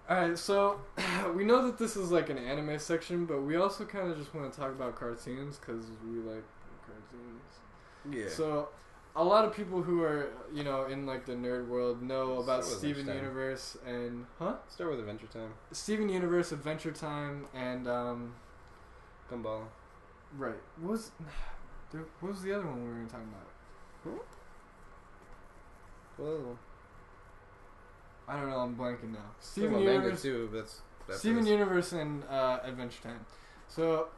[SPEAKER 2] Alright, so we know that this is like an anime section, but we also kind of just want to talk about cartoons because we like cartoons.
[SPEAKER 1] Yeah.
[SPEAKER 2] So a lot of people who are, in like the nerd world know about Steven Universe and...
[SPEAKER 1] Start with Adventure Time.
[SPEAKER 2] Steven Universe, Adventure Time, and...
[SPEAKER 1] Gumball.
[SPEAKER 2] Right. What was the other one we were talking about?
[SPEAKER 1] What other one?
[SPEAKER 2] I don't know, I'm blanking now.
[SPEAKER 1] Steven Universe too, that's
[SPEAKER 2] Steven Universe and Adventure Time. So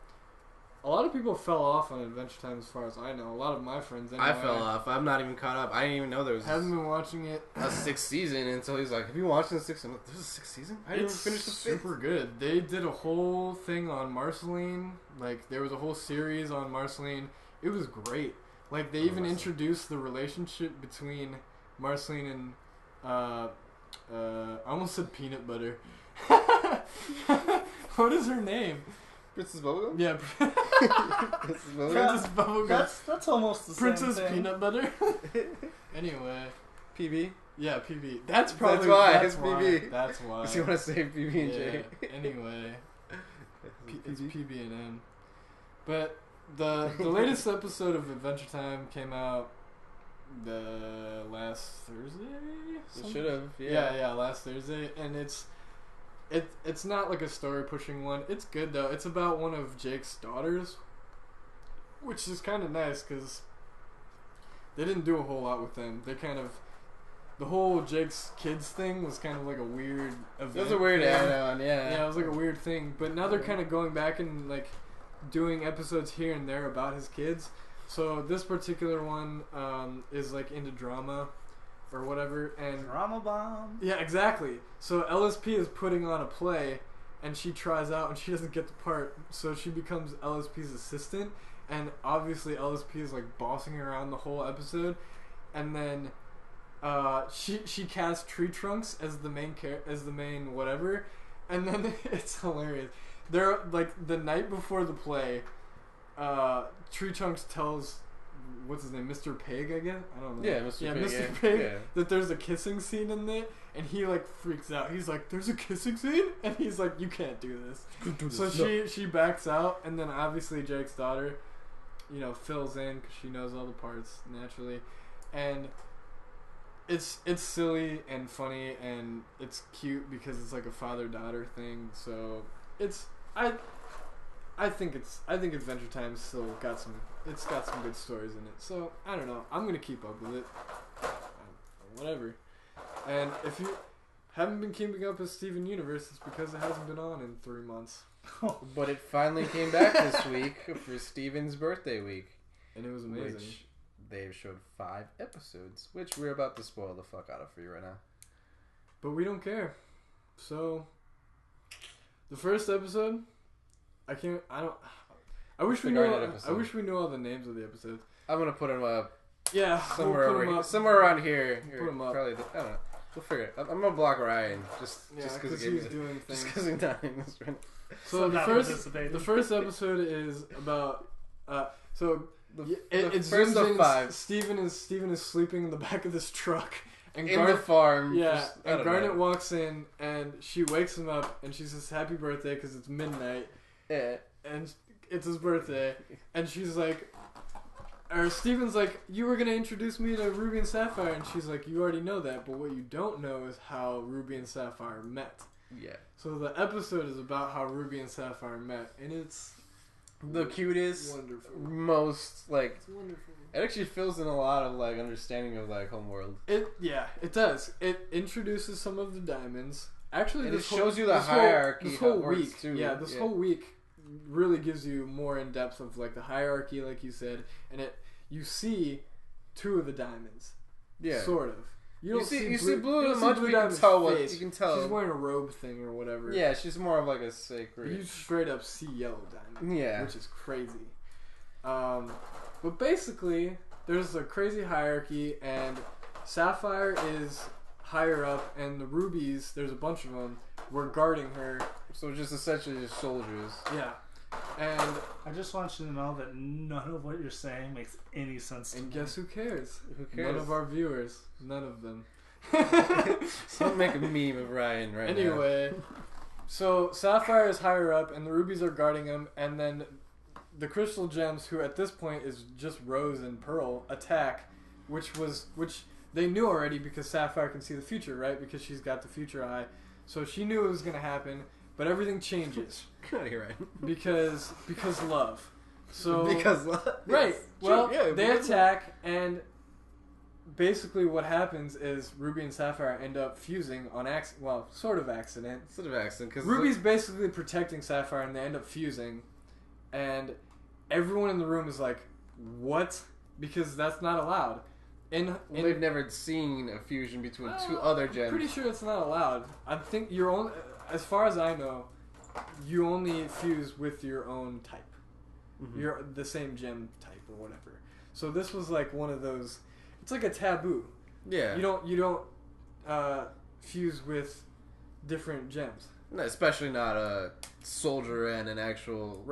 [SPEAKER 2] a lot of people fell off on Adventure Time as far as I know. A lot of my friends anyway.
[SPEAKER 1] I fell off. I'm not even caught up. I didn't even know there was
[SPEAKER 2] haven't been watching it.
[SPEAKER 1] A 6th season until he's like, have you watched the 6th? I'm like, there's a 6th season? I didn't even finish the 5th.
[SPEAKER 2] Super good. They did a whole thing on Marceline. Like there was a whole series on Marceline. It was great. Like they even introduced the relationship between Marceline and I almost said peanut butter. What is her name?
[SPEAKER 1] Princess Bubblegum?
[SPEAKER 2] Yeah.
[SPEAKER 3] Princess Bubblegum. That's almost the same
[SPEAKER 2] Princess
[SPEAKER 3] thing.
[SPEAKER 2] Peanut Butter. Anyway.
[SPEAKER 1] PB?
[SPEAKER 2] Yeah, PB. That's probably
[SPEAKER 1] why.
[SPEAKER 2] That's
[SPEAKER 1] it's
[SPEAKER 2] why.
[SPEAKER 1] PB.
[SPEAKER 2] That's why.
[SPEAKER 1] Because you want to say PB and J.
[SPEAKER 2] Anyway. It's PB and M. But the latest episode of Adventure Time came out the last Thursday?
[SPEAKER 1] It should have,
[SPEAKER 2] yeah, last Thursday, and it's not like a story pushing one. It's good though. It's about one of Jake's daughters, which is kind of nice because they didn't do a whole lot with them. They kind of the whole Jake's kids thing was kind of like a weird event.
[SPEAKER 1] It was a weird add-on, yeah.
[SPEAKER 2] Yeah, it was like a weird thing. But now they're kind of going back and like doing episodes here and there about his kids. So this particular one is like into drama or whatever, and
[SPEAKER 3] Drama bomb.
[SPEAKER 2] yeah, exactly. So LSP is putting on a play, and she tries out, and she doesn't get the part, so she becomes LSP's assistant, and obviously LSP is like bossing her around the whole episode, and then she casts Tree Trunks as the main whatever, and then it's hilarious. They're like the night before the play. Tree Trunks tells what's his name, Mr. Pig, I guess. I don't know.
[SPEAKER 1] Yeah, Mr. Pig.
[SPEAKER 2] Mr. Pig. That there's a kissing scene in it, and he like freaks out. He's like, "There's a kissing scene," and he's like, "You can't do this." So she backs out, and then obviously Jake's daughter, fills in because she knows all the parts naturally, and it's silly and funny and it's cute because it's like a father-daughter thing. So I think Adventure Time still got some good stories in it. So I don't know. I'm gonna keep up with it. Whatever. And if you haven't been keeping up with Steven Universe, it's because it hasn't been on in 3 months.
[SPEAKER 1] But it finally came back this week for Steven's birthday week,
[SPEAKER 2] and it was amazing.
[SPEAKER 1] Which they've showed 5 episodes, which we're about to spoil the fuck out of for you right now.
[SPEAKER 2] But we don't care. So the first episode. I wish we knew all the names of the episodes.
[SPEAKER 1] I'm gonna put them up.
[SPEAKER 2] Yeah,
[SPEAKER 1] somewhere around here.
[SPEAKER 2] Put them up.
[SPEAKER 1] Probably. I don't know. We'll figure it. I'm gonna block Ryan just because
[SPEAKER 2] he's doing things.
[SPEAKER 1] Just because he's dying this right.
[SPEAKER 2] So the first episode is about it's
[SPEAKER 1] first of 5.
[SPEAKER 2] Steven is sleeping in the back of this truck. And
[SPEAKER 1] in the farm.
[SPEAKER 2] Yeah, and Garnet walks in, and she wakes him up, and she says, "Happy birthday," because it's midnight.
[SPEAKER 1] Yeah.
[SPEAKER 2] And it's his birthday. And she's like... Or Steven's like, "You were going to introduce me to Ruby and Sapphire." And she's like, "You already know that, but what you don't know is how Ruby and Sapphire met."
[SPEAKER 1] Yeah.
[SPEAKER 2] So the episode is about how Ruby and Sapphire met, and it's...
[SPEAKER 1] the cutest,
[SPEAKER 2] wonderful.
[SPEAKER 1] Most, like...
[SPEAKER 2] It's wonderful.
[SPEAKER 1] It actually fills in a lot of, like, understanding of, like, Homeworld.
[SPEAKER 2] It does. It introduces some of the diamonds. Actually,
[SPEAKER 1] and it shows you the hierarchy.
[SPEAKER 2] This whole week, this whole week really gives you more in depth of, like, the hierarchy, like you said, and you see 2 of the diamonds. Yeah. Sort of. You see Blue much, but you can tell what you can tell. She's wearing a robe thing or whatever.
[SPEAKER 1] Yeah, she's more of like a sacred.
[SPEAKER 2] You straight up see yellow diamond.
[SPEAKER 1] Yeah,
[SPEAKER 2] which is crazy. But basically, there's a crazy hierarchy, and Sapphire is higher up, and the rubies, there's a bunch of them, were guarding her.
[SPEAKER 1] So just essentially just soldiers.
[SPEAKER 2] Yeah. And
[SPEAKER 3] I just want you to know that none of what you're saying makes any sense to me.
[SPEAKER 2] And guess who cares?
[SPEAKER 1] Who cares?
[SPEAKER 2] None of our viewers. None of them.
[SPEAKER 1] Don't make a meme of Ryan right now.
[SPEAKER 2] Anyway, so Sapphire is higher up, and the rubies are guarding him, and then the crystal gems, who at this point is just Rose and Pearl, attack, which they knew already because Sapphire can see the future, right? Because she's got the future eye. So she knew it was going to happen. But everything changes.
[SPEAKER 1] Get out of here, right?
[SPEAKER 2] Because love. So
[SPEAKER 1] because love.
[SPEAKER 2] Right. Well, they attack, and basically what happens is Ruby and Sapphire end up fusing on accident. Well, sort of accident.
[SPEAKER 1] Sort of accident. Cause
[SPEAKER 2] Ruby's basically protecting Sapphire, and they end up fusing. And everyone in the room is like, "What?" Because that's not allowed.
[SPEAKER 1] They've never seen a fusion between 2 other gems.
[SPEAKER 2] I'm pretty sure it's not allowed. I think you're only... As far as I know, you only fuse with your own type. Mm-hmm. You're the same gem type or whatever. So this was like one of those. It's like a taboo.
[SPEAKER 1] Yeah.
[SPEAKER 2] You don't fuse with different gems.
[SPEAKER 1] No, especially not a soldier and an actual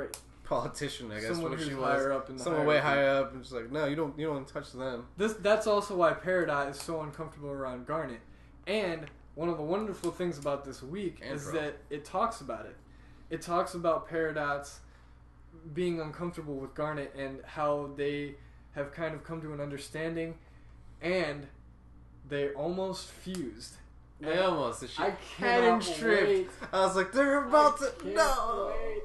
[SPEAKER 1] politician. I guess
[SPEAKER 2] someone
[SPEAKER 1] who's
[SPEAKER 2] higher up in the
[SPEAKER 1] someone way higher up, and just like, no, you don't touch them.
[SPEAKER 2] That's also why Peridot is so uncomfortable around Garnet, and. One of the wonderful things about this week is that it talks about it. It talks about Peridot's being uncomfortable with Garnet and how they have kind of come to an understanding, and they almost fused.
[SPEAKER 1] They almost.
[SPEAKER 2] I cannot wait.
[SPEAKER 1] I was like, they're about to. No.
[SPEAKER 2] Wait.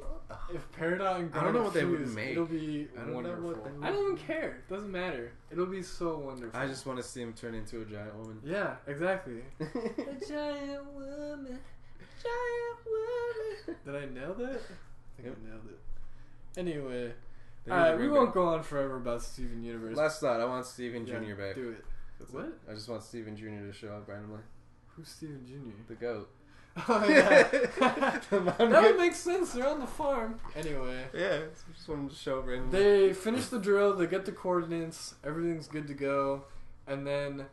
[SPEAKER 2] If Peridot and Garnet
[SPEAKER 1] I don't know what
[SPEAKER 2] fuse,
[SPEAKER 1] they would make.
[SPEAKER 2] It'll be wonderful. I don't even care. It doesn't matter. It'll be so wonderful.
[SPEAKER 1] I just want to see him turn into a giant woman.
[SPEAKER 2] Yeah, exactly.
[SPEAKER 1] A giant woman. Giant woman.
[SPEAKER 2] Did I nail that? I think I nailed it. Anyway. Alright, we won't go on forever about Steven Universe.
[SPEAKER 1] Last thought, I want Steven Jr. back.
[SPEAKER 2] Do it. What?
[SPEAKER 1] I just want Steven Jr. to show up randomly.
[SPEAKER 2] Who's Steven Jr.?
[SPEAKER 1] The goat.
[SPEAKER 2] Oh, yeah. That would make sense. They're on the farm. Anyway.
[SPEAKER 1] Yeah, just want them to show up randomly.
[SPEAKER 2] They finish the drill. They get the coordinates. Everything's good to go. And then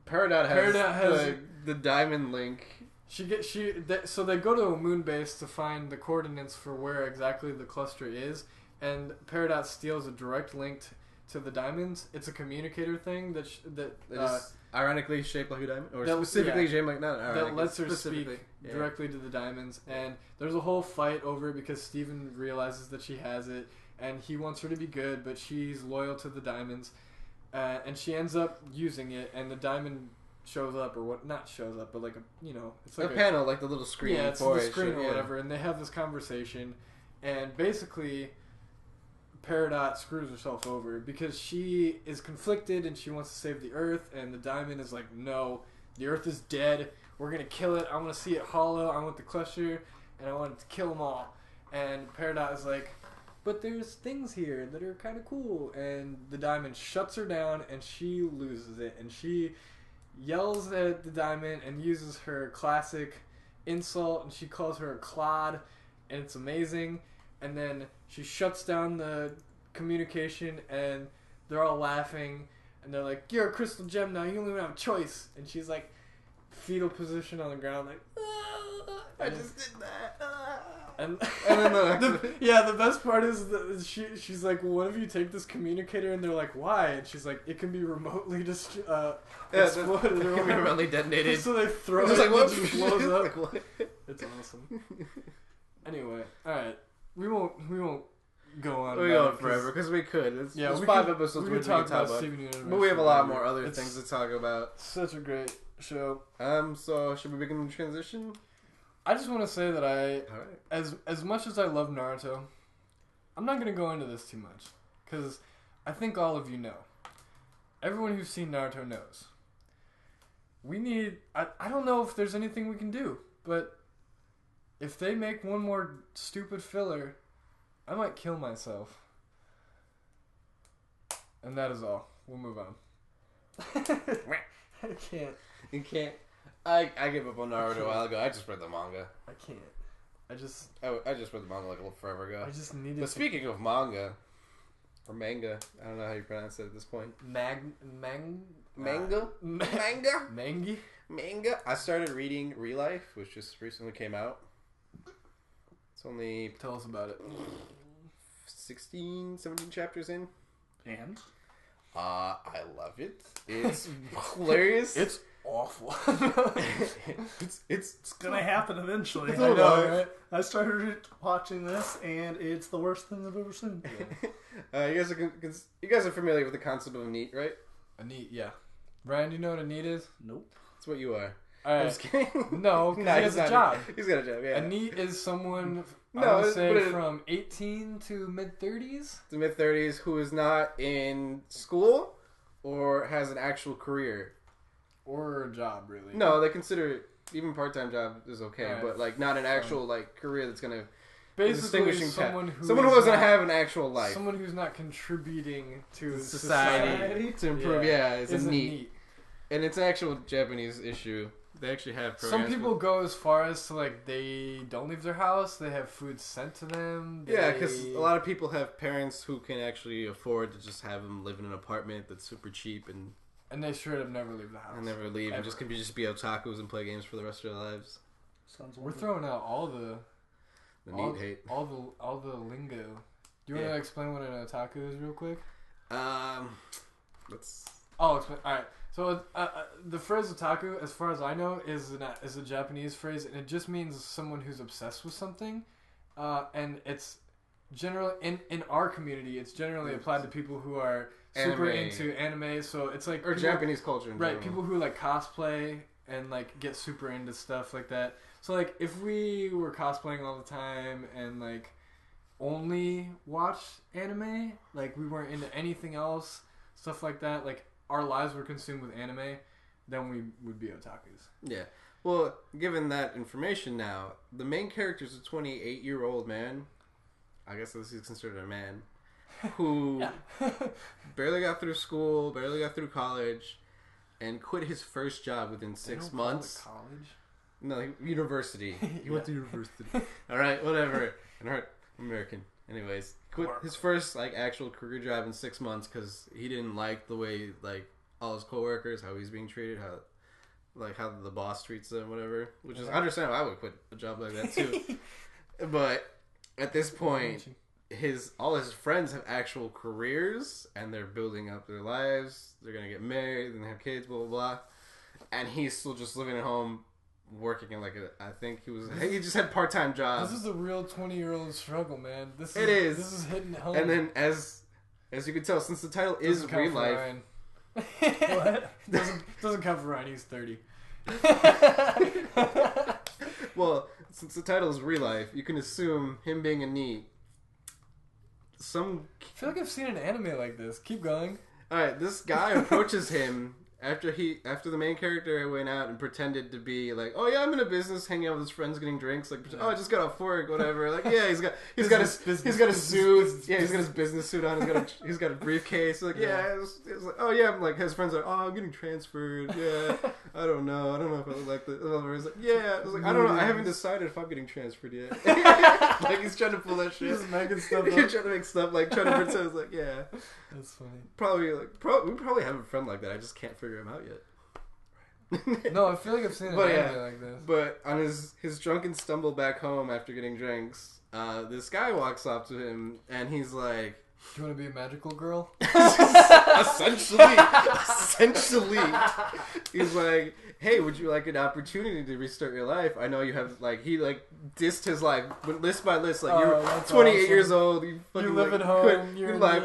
[SPEAKER 1] Peridot has the diamond link.
[SPEAKER 2] So they go to a moon base to find the coordinates for where exactly the cluster is. And Peridot steals a direct link to the diamonds. It's a communicator thing that
[SPEAKER 1] ironically shaped like a diamond, or specifically shaped like
[SPEAKER 2] that lets her speak directly to the diamonds. And there's a whole fight over it because Steven realizes that she has it, and he wants her to be good, but she's loyal to the diamonds, and she ends up using it, and the diamond shows up, or what? Not shows up, but like it's like
[SPEAKER 1] a panel, like the little screen.
[SPEAKER 2] Yeah, it's the screen or whatever, and they have this conversation, and basically Peridot screws herself over because she is conflicted and she wants to save the Earth, and the diamond is like, no, the Earth is dead, we're gonna kill it, I want to see it hollow, I want the cluster, and I want it to kill them all. And Peridot is like, but there's things here that are kind of cool, and the diamond shuts her down and she loses it, and she yells at the diamond and uses her classic insult, and she calls her a clod, and it's amazing. And then she shuts down the communication, and they're all laughing, and they're like, "You're a crystal gem now, you don't even have a choice." And she's like, fetal position on the ground, like.
[SPEAKER 1] I just did that.
[SPEAKER 2] And
[SPEAKER 1] then
[SPEAKER 2] the best part is that she's like, well, what if you take this communicator? And they're like, why? And she's like, it can be remotely exploded or
[SPEAKER 1] remotely detonated.
[SPEAKER 2] So they throw it,
[SPEAKER 1] like,
[SPEAKER 2] and
[SPEAKER 1] what?
[SPEAKER 2] it just blows up.
[SPEAKER 1] Like, what?
[SPEAKER 2] It's awesome. Anyway, all right, we won't go on.
[SPEAKER 1] We go on forever because we could. There's 5 episodes
[SPEAKER 2] we could talk about Steven Universe,
[SPEAKER 1] but we have a lot more other things to talk about.
[SPEAKER 2] Such a great show.
[SPEAKER 1] So should we begin the transition?
[SPEAKER 2] I just want to say that as much as I love Naruto, I'm not going to go into this too much. Because I think all of you know. Everyone who's seen Naruto knows. I don't know if there's anything we can do. But if they make one more stupid filler, I might kill myself. And that is all. We'll move on. I can't.
[SPEAKER 1] You can't. I gave up on Naruto a while ago. I just read the manga.
[SPEAKER 2] I can't. I just
[SPEAKER 1] read the manga like a little forever ago.
[SPEAKER 2] I just needed.
[SPEAKER 1] But speaking of manga, or manga, I don't know how you pronounce it at this point. Manga. I started reading Real Life, which just recently came out. It's only
[SPEAKER 2] tell us about it.
[SPEAKER 1] 16, 17 chapters in,
[SPEAKER 3] and
[SPEAKER 1] I love it. It's hilarious.
[SPEAKER 2] It's awful.
[SPEAKER 3] it's gonna happen eventually.
[SPEAKER 2] I know, right?
[SPEAKER 3] I started watching this, and it's the worst thing I've ever seen.
[SPEAKER 1] Yeah. You guys are familiar with the concept of a NEET, right?
[SPEAKER 2] A NEET, yeah. Brian, do you know what a NEET is?
[SPEAKER 3] Nope.
[SPEAKER 1] That's what you are.
[SPEAKER 2] I'm
[SPEAKER 1] just kidding.
[SPEAKER 2] No, because he has a job.
[SPEAKER 1] He's got a job, yeah.
[SPEAKER 2] A NEET is someone, I would say, from 18 to mid-30s?
[SPEAKER 1] To mid-30s who is not in school or has an actual career.
[SPEAKER 2] Or a job, really.
[SPEAKER 1] No, they consider even part-time job is okay, right. But like not an actual career that's gonna
[SPEAKER 2] basically someone who
[SPEAKER 1] doesn't have an actual life.
[SPEAKER 2] Someone who's not contributing to
[SPEAKER 1] society to improve. Yeah, it's a
[SPEAKER 2] NEET.
[SPEAKER 1] NEET, and it's an actual Japanese issue. They actually have programs.
[SPEAKER 2] Some people go as far as to like they don't leave their house. They have food sent to them.
[SPEAKER 1] Yeah, because a lot of people have parents who can actually afford to just have them live in an apartment that's super cheap
[SPEAKER 2] and they straight up never leave the house.
[SPEAKER 1] And never leave. And just can just be otakus and play games for the rest of their lives.
[SPEAKER 2] We're throwing out all the
[SPEAKER 1] NEET hate.
[SPEAKER 2] All the lingo. Do you want to explain what an otaku is real quick?
[SPEAKER 1] Let's.
[SPEAKER 2] I'll explain. All right. So the phrase otaku, as far as I know, is a Japanese phrase, and it just means someone who's obsessed with something. And it's generally in our community, it's generally applied to people who are super into anime. So it's like
[SPEAKER 1] Japanese culture, in general.
[SPEAKER 2] People who like cosplay and like get super into stuff like that. So like if we were cosplaying all the time and like only watched anime, like we weren't into anything else, stuff like that, like our lives were consumed with anime, then we would be otakus.
[SPEAKER 1] Yeah. Well, given that information now, the main character is a 28-year-old man. I guess this is considered a man. Who barely got through school, barely got through college, and quit his first job within 6 months.
[SPEAKER 2] College?
[SPEAKER 1] No, university. He went to university. All right, whatever. I'm American. Anyways, quit his first actual career job in 6 months because he didn't like the way all his coworkers, how he's being treated, how the boss treats them, whatever. Which is understandable. I would quit a job like that too. But at this point, all his friends have actual careers and they're building up their lives. They're gonna get married and have kids, blah blah blah. And he's still just living at home, working in he just had part-time jobs.
[SPEAKER 2] This is a real 20-year-old struggle, man. This is hitting home.
[SPEAKER 1] And then as you can tell, since the title is Real Life.
[SPEAKER 2] What? Doesn't count for Ryan. He's 30.
[SPEAKER 1] Well, since the title is Real Life, you can assume him being a NEET.
[SPEAKER 2] I feel like I've seen an anime like this. Keep going.
[SPEAKER 1] Alright, this guy approaches him after the main character went out and pretended to be like, oh yeah, I'm in a business, hanging out with his friends, getting drinks. Like, oh, I just got off work, whatever. Like, yeah, he's got a suit. Yeah, he's got his business suit on. He's got a briefcase. Like, it's like, oh yeah, I'm like his friends are, oh, I'm getting transferred. Yeah, I don't know if I would like the. He's like, yeah, I was like, I don't know, I haven't decided if I'm getting transferred yet. Like he's trying to pull that shit.
[SPEAKER 2] He's just making stuff up.
[SPEAKER 1] He's trying to make stuff trying to pretend. It's like, yeah,
[SPEAKER 2] that's funny.
[SPEAKER 1] Probably we probably have a friend like that. I just can't figure him out yet.
[SPEAKER 2] No, I feel like I've seen an anime like this.
[SPEAKER 1] But on his drunken stumble back home after getting drinks, this guy walks up to him and he's like,
[SPEAKER 2] "Do you want to be a magical girl?"
[SPEAKER 1] essentially, he's like, "Hey, would you like an opportunity to restart your life? I know you have he dissed his life list by list. Like you're 28
[SPEAKER 2] awesome.
[SPEAKER 1] Years old, you fucking
[SPEAKER 2] live at home,
[SPEAKER 1] your life.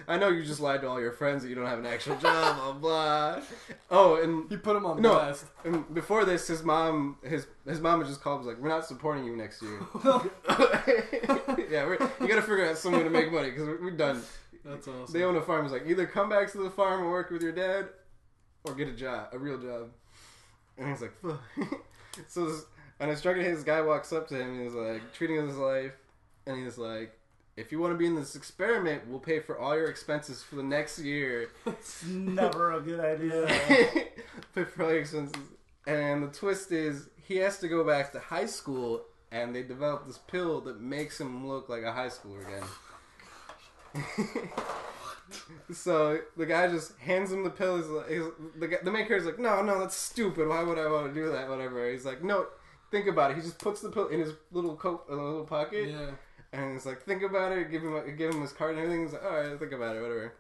[SPEAKER 1] I know you just lied to all your friends that you don't have an actual job, blah blah." Oh, and
[SPEAKER 2] he put him on blast.
[SPEAKER 1] And before this, his mom had just called. Was like, "We're not supporting you next year." Yeah, you gotta figure out some way to make money because we're done.
[SPEAKER 2] That's awesome.
[SPEAKER 1] They own a farm. It's like either come back to the farm and work with your dad, or get a real job. And he's like, fuck. So on his drunken this guy walks up to him and he's like, treating his life, and he's like, "If you want to be in this experiment, we'll pay for all your expenses for the next year."
[SPEAKER 3] It's never a good idea.
[SPEAKER 1] Pay for all your expenses. And the twist is, he has to go back to high school, and they develop this pill that makes him look like a high schooler again. So the guy just hands him the pill. The main character's like, no, that's stupid. Why would I want to do that? Whatever. He's like, no, think about it. He just puts the pill in his little coat, little pocket.
[SPEAKER 2] Yeah.
[SPEAKER 1] And he's like, think about it. Give him his card and everything. He's like, all right, think about it. Whatever.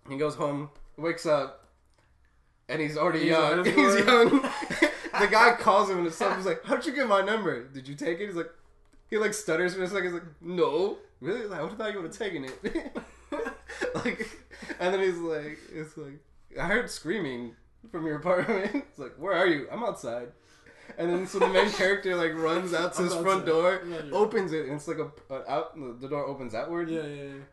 [SPEAKER 1] He goes home, wakes up, and he's already young. He's young. The guy calls him and his son was like, "How'd you get my number? Did you take it?" He's like, he stutters for a second. He's like, "No, really? Like, I thought you would have taken it." And then he's like, "It's like I heard screaming from your apartment." It's like, "Where are you?" "I'm outside." And then so the main character runs out to his front door, opens it, and it's like the door opens outward.
[SPEAKER 2] Yeah.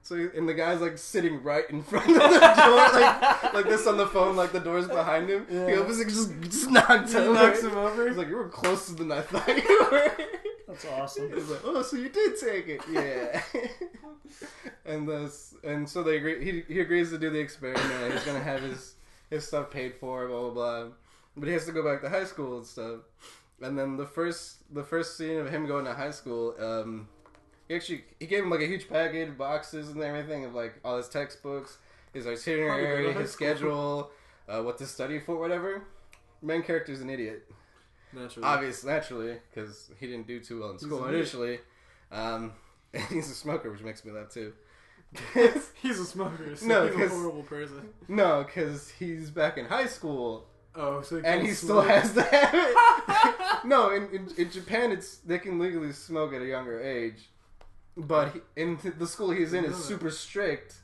[SPEAKER 1] So and the guy's sitting right in front of the door, like this on the phone, like the door's behind him. Yeah. He opens it, just knocks him over. He's like, "You were closer than I thought you were."
[SPEAKER 3] That's awesome.
[SPEAKER 1] He's like, "Oh, so you did take it?" Yeah. And so they agree. He agrees to do the experiment. He's gonna have his stuff paid for, blah blah blah. But he has to go back to high school and stuff. And then the first scene of him going to high school, he gave him a huge package of boxes and everything of all his textbooks, his itinerary, his schedule, what to study for, whatever. Main character's an idiot. Naturally, because he didn't do too well in school initially. And he's a smoker, which makes me laugh too.
[SPEAKER 2] He's a smoker, so
[SPEAKER 1] no,
[SPEAKER 2] he's a horrible person.
[SPEAKER 1] No, because he's back in high school.
[SPEAKER 2] Oh, so
[SPEAKER 1] he still has the habit. No, in Japan, they can legally smoke at a younger age, but in the school he's in is super strict.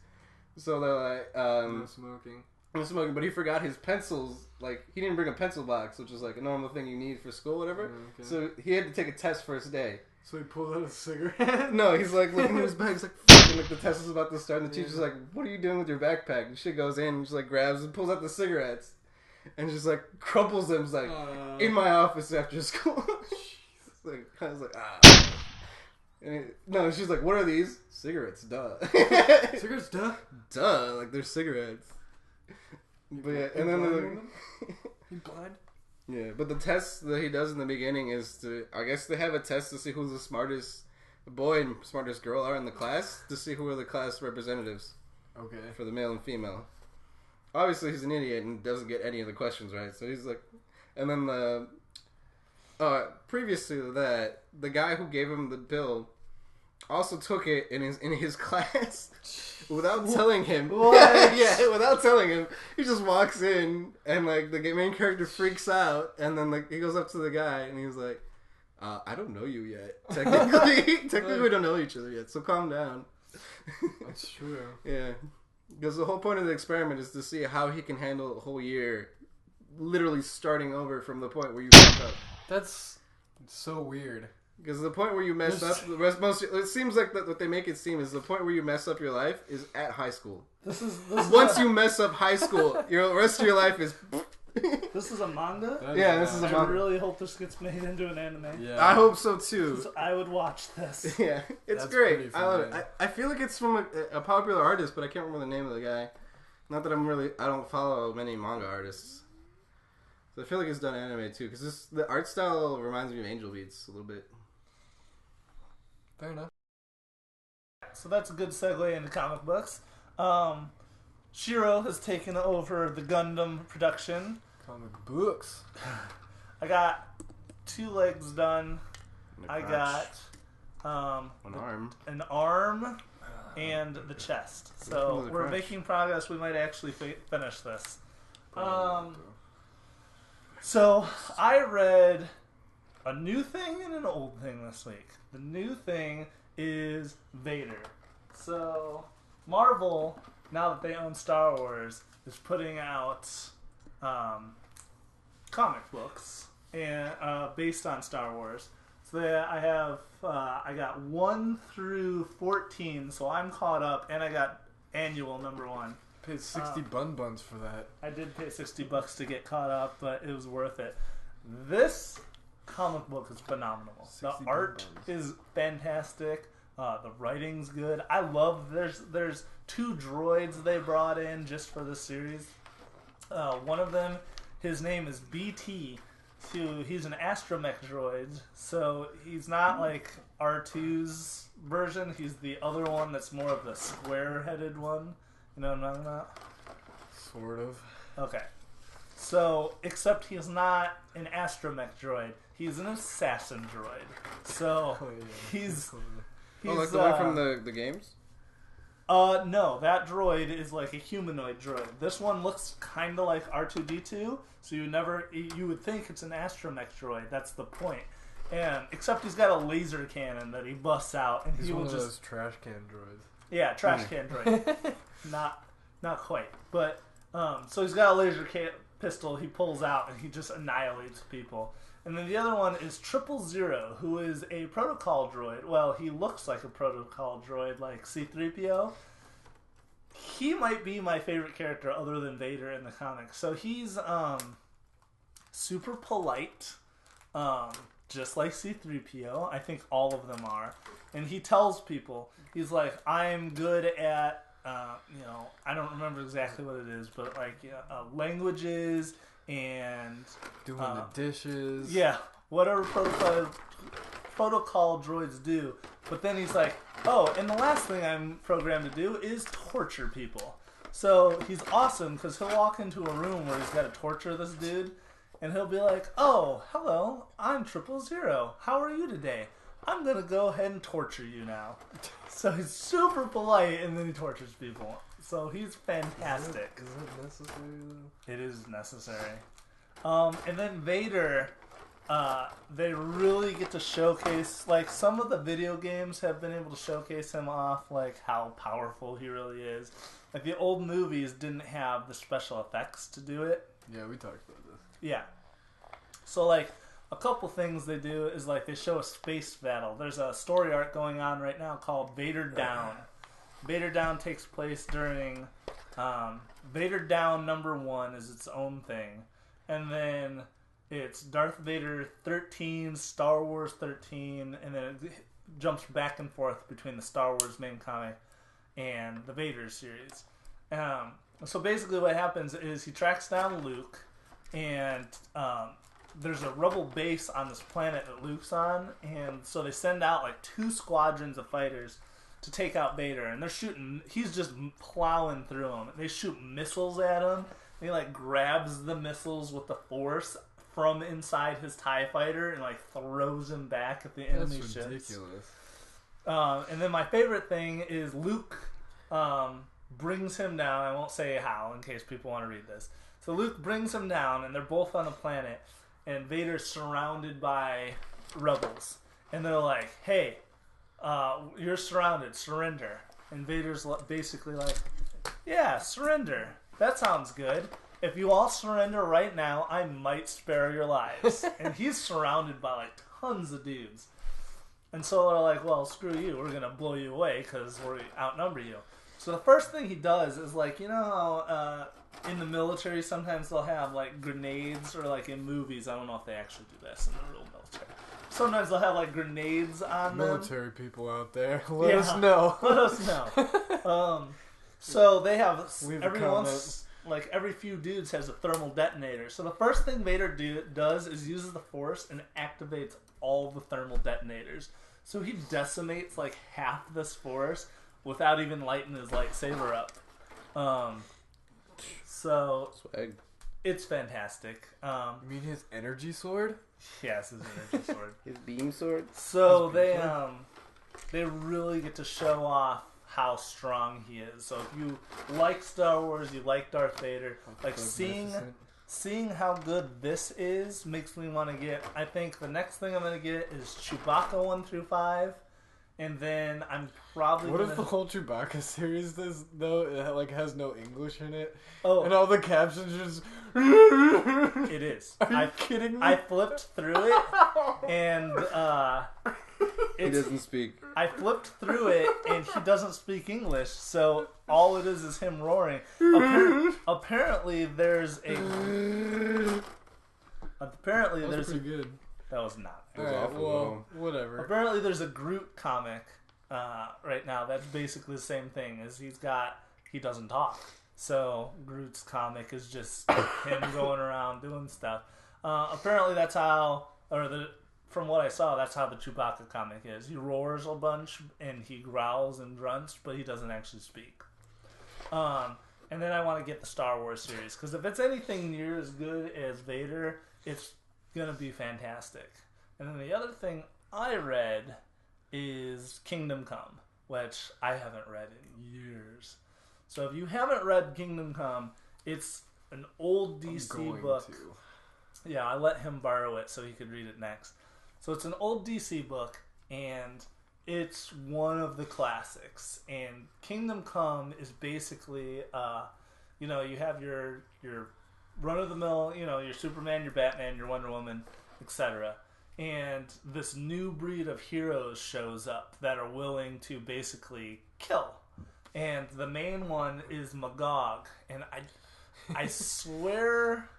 [SPEAKER 1] So they're like,
[SPEAKER 2] no smoking.
[SPEAKER 1] No smoking, but he forgot his pencils. He didn't bring a pencil box, which is a normal thing you need for school, whatever. Okay. So he had to take a test first day.
[SPEAKER 2] So he pulled out a cigarette?
[SPEAKER 1] No, he's looking in his bag. He's like, fucking, the test is about to start. And the teacher's like, "What are you doing with your backpack?" And shit goes in and just grabs and pulls out the cigarettes. And just crumples them in my office after school. I was like, ah. No, she's like, "What are these?" "Cigarettes, duh."
[SPEAKER 2] Cigarettes, duh?
[SPEAKER 1] Duh, they're cigarettes. But yeah, and then
[SPEAKER 2] you blind?
[SPEAKER 1] Yeah, but the test that he does in the beginning is I guess they have a test to see who the smartest boy and smartest girl are in the class, to see who are the class representatives. Okay. For the male and female. Obviously, he's an idiot and doesn't get any of the questions right. So he's like, and then previously to that, the guy who gave him the pill also took it in his class without telling him.
[SPEAKER 3] What?
[SPEAKER 1] Yeah, without telling him. He just walks in and the main character freaks out, and then he goes up to the guy and he's like, "I don't know you yet. Technically, we don't know each other yet. So calm down."
[SPEAKER 2] That's true.
[SPEAKER 1] Yeah. Because the whole point of the experiment is to see how he can handle a whole year, literally starting over from the point where you fucked up.
[SPEAKER 2] That's so weird.
[SPEAKER 1] Because the point where you mess up, it seems like what they make it seem is the point where you mess up your life is at high school. Once you mess up high school, the rest of your life is.
[SPEAKER 3] This is a manga?
[SPEAKER 1] This is a manga.
[SPEAKER 3] I really hope this gets made into an anime.
[SPEAKER 1] Yeah. I hope so too.
[SPEAKER 3] I would watch this.
[SPEAKER 1] Yeah, it's great. I love it. I feel like it's from a popular artist, but I can't remember the name of the guy. Not that I don't follow many manga artists. So I feel like it's done anime too, because the art style reminds me of Angel Beats a little bit.
[SPEAKER 2] Fair enough.
[SPEAKER 3] So that's a good segue into comic books. Shiro has taken over the Gundam production.
[SPEAKER 2] Comic books.
[SPEAKER 3] I got 2 legs done. I got an arm, and the chest. So we're making progress. We might actually finish this. So I read a new thing and an old thing this week. The new thing is Vader. So Marvel, now that they own Star Wars, is putting out comic books and based on Star Wars. So I got 1 through 14, so I'm caught up, and I got annual number 1.
[SPEAKER 2] Paid 60 buns for that.
[SPEAKER 3] I did pay $60 to get caught up, but it was worth it. This comic book is phenomenal. The art is fantastic. The writing's good. I love there's 2 droids they brought in just for this series. One of them, his name is BT. He's an astromech droid, so he's not like R2's version. He's the other one that's more of the square-headed one. You know what I'm talking about?
[SPEAKER 2] Sort of.
[SPEAKER 3] Okay. So, except he's not an astromech droid. He's an assassin droid. So, he's
[SPEAKER 1] like the one from the games?
[SPEAKER 3] No, that droid is like a humanoid droid. This one looks kind of like R2-D2, so you would think it's an astromech droid. That's the point. And except he's got a laser cannon that he busts out, and
[SPEAKER 2] he's
[SPEAKER 3] he will
[SPEAKER 2] one of
[SPEAKER 3] just
[SPEAKER 2] those trash can droids.
[SPEAKER 3] Yeah, trash can droid. Not quite, but so he's got a laser pistol. He pulls out and he just annihilates people. And then the other one is 000, who is a protocol droid. Well, he looks like a protocol droid, like C-3PO. He might be my favorite character other than Vader in the comics. So he's super polite, just like C-3PO. I think all of them are. And he tells people, he's like, I'm good at, I don't remember exactly what it is, but like languages and
[SPEAKER 2] doing the dishes.
[SPEAKER 3] Yeah, whatever protocol droids do. But then he's like, oh, and the last thing I'm programmed to do is torture people. So he's awesome because he'll walk into a room where he's got to torture this dude, and he'll be like, oh, hello, I'm 000. How are you today? I'm going to go ahead and torture you now. So he's super polite, and then he tortures people. So he's fantastic.
[SPEAKER 2] Is it necessary, though?
[SPEAKER 3] It is necessary. And then Vader, they really get to showcase, like, some of the video games have been able to showcase him off, like, how powerful he really is. Like, the old movies didn't have the special effects to do it.
[SPEAKER 2] Yeah, we talked about this.
[SPEAKER 3] Yeah. So, like, a couple things they do is, like, they show a space battle. There's a story arc going on right now called Vader Down. Vader Down takes place during... Vader Down #1 is its own thing. And then it's Darth Vader 13, Star Wars 13, and then it jumps back and forth between the Star Wars main comic and the Vader series. So basically what happens is he tracks down Luke, and there's a rebel base on this planet that Luke's on, and so they send out like 2 squadrons of fighters to take out Vader, and they're shooting, he's just plowing through them. They shoot missiles at him, and he like grabs the missiles with the Force from inside his TIE fighter and like throws him back at the enemy ships.
[SPEAKER 2] That's ridiculous.
[SPEAKER 3] And then my favorite thing is Luke brings him down. I won't say how in case people want to read this. So Luke brings him down, and they're both on the planet, and Vader's surrounded by rebels. And they're like, hey, you're surrounded, surrender. And Vader's basically like, yeah, surrender. That sounds good. If you all surrender right now, I might spare your lives. And he's surrounded by like tons of dudes. And so they're like, well, screw you. We're going to blow you away because we outnumber you. So the first thing he does is like, you know how in the military sometimes they'll have like grenades, or like in movies, I don't know if they actually do this in the real military. Sometimes they'll have like grenades on them.
[SPEAKER 2] Military people out there, let us know.
[SPEAKER 3] Let us know. So they have every few dudes has a thermal detonator. So the first thing Vader does is uses the Force and activates all the thermal detonators. So he decimates like half this Force without even lighting his lightsaber up. So
[SPEAKER 1] Swag.
[SPEAKER 3] it's fantastic.
[SPEAKER 2] You mean his energy sword?
[SPEAKER 3] Yes, his energy sword.
[SPEAKER 1] His beam sword.
[SPEAKER 3] So they really get to show off how strong he is. So if you like Star Wars, you like Darth Vader, like seeing how good this is makes me want to get. I think the next thing I'm going to get is Chewbacca 1 through 5. And then I'm probably.
[SPEAKER 2] What if the whole Chewbacca series does though? It like has no English in it.
[SPEAKER 3] Oh,
[SPEAKER 2] and all the captions just.
[SPEAKER 3] It is.
[SPEAKER 2] Are you kidding me?
[SPEAKER 3] I flipped through it, and
[SPEAKER 1] he doesn't speak.
[SPEAKER 3] I flipped through it, and he doesn't speak English. So all it is him roaring. Apparently, there's a. Apparently,
[SPEAKER 2] that was
[SPEAKER 3] there's
[SPEAKER 2] pretty good.
[SPEAKER 3] That was not.
[SPEAKER 1] It was awful.
[SPEAKER 2] Well, whatever.
[SPEAKER 3] Apparently, there's a Groot comic right now that's basically the same thing. As he doesn't talk. So Groot's comic is just him going around doing stuff. Apparently, that's how, from what I saw, that's how the Chewbacca comic is. He roars a bunch and he growls and grunts, but he doesn't actually speak. And then I want to get the Star Wars series because if it's anything near as good as Vader, it's gonna be fantastic. And then the other thing I read is Kingdom Come, which I haven't read in years. So if you haven't read Kingdom Come, it's an old DC book. Yeah, I let him borrow it so he could read it next. So it's an old DC book, and it's one of the classics. And Kingdom Come is basically, you have your run-of-the-mill, your Superman, your Batman, your Wonder Woman, etc. And this new breed of heroes shows up that are willing to basically kill. And the main one is Magog. And I swear,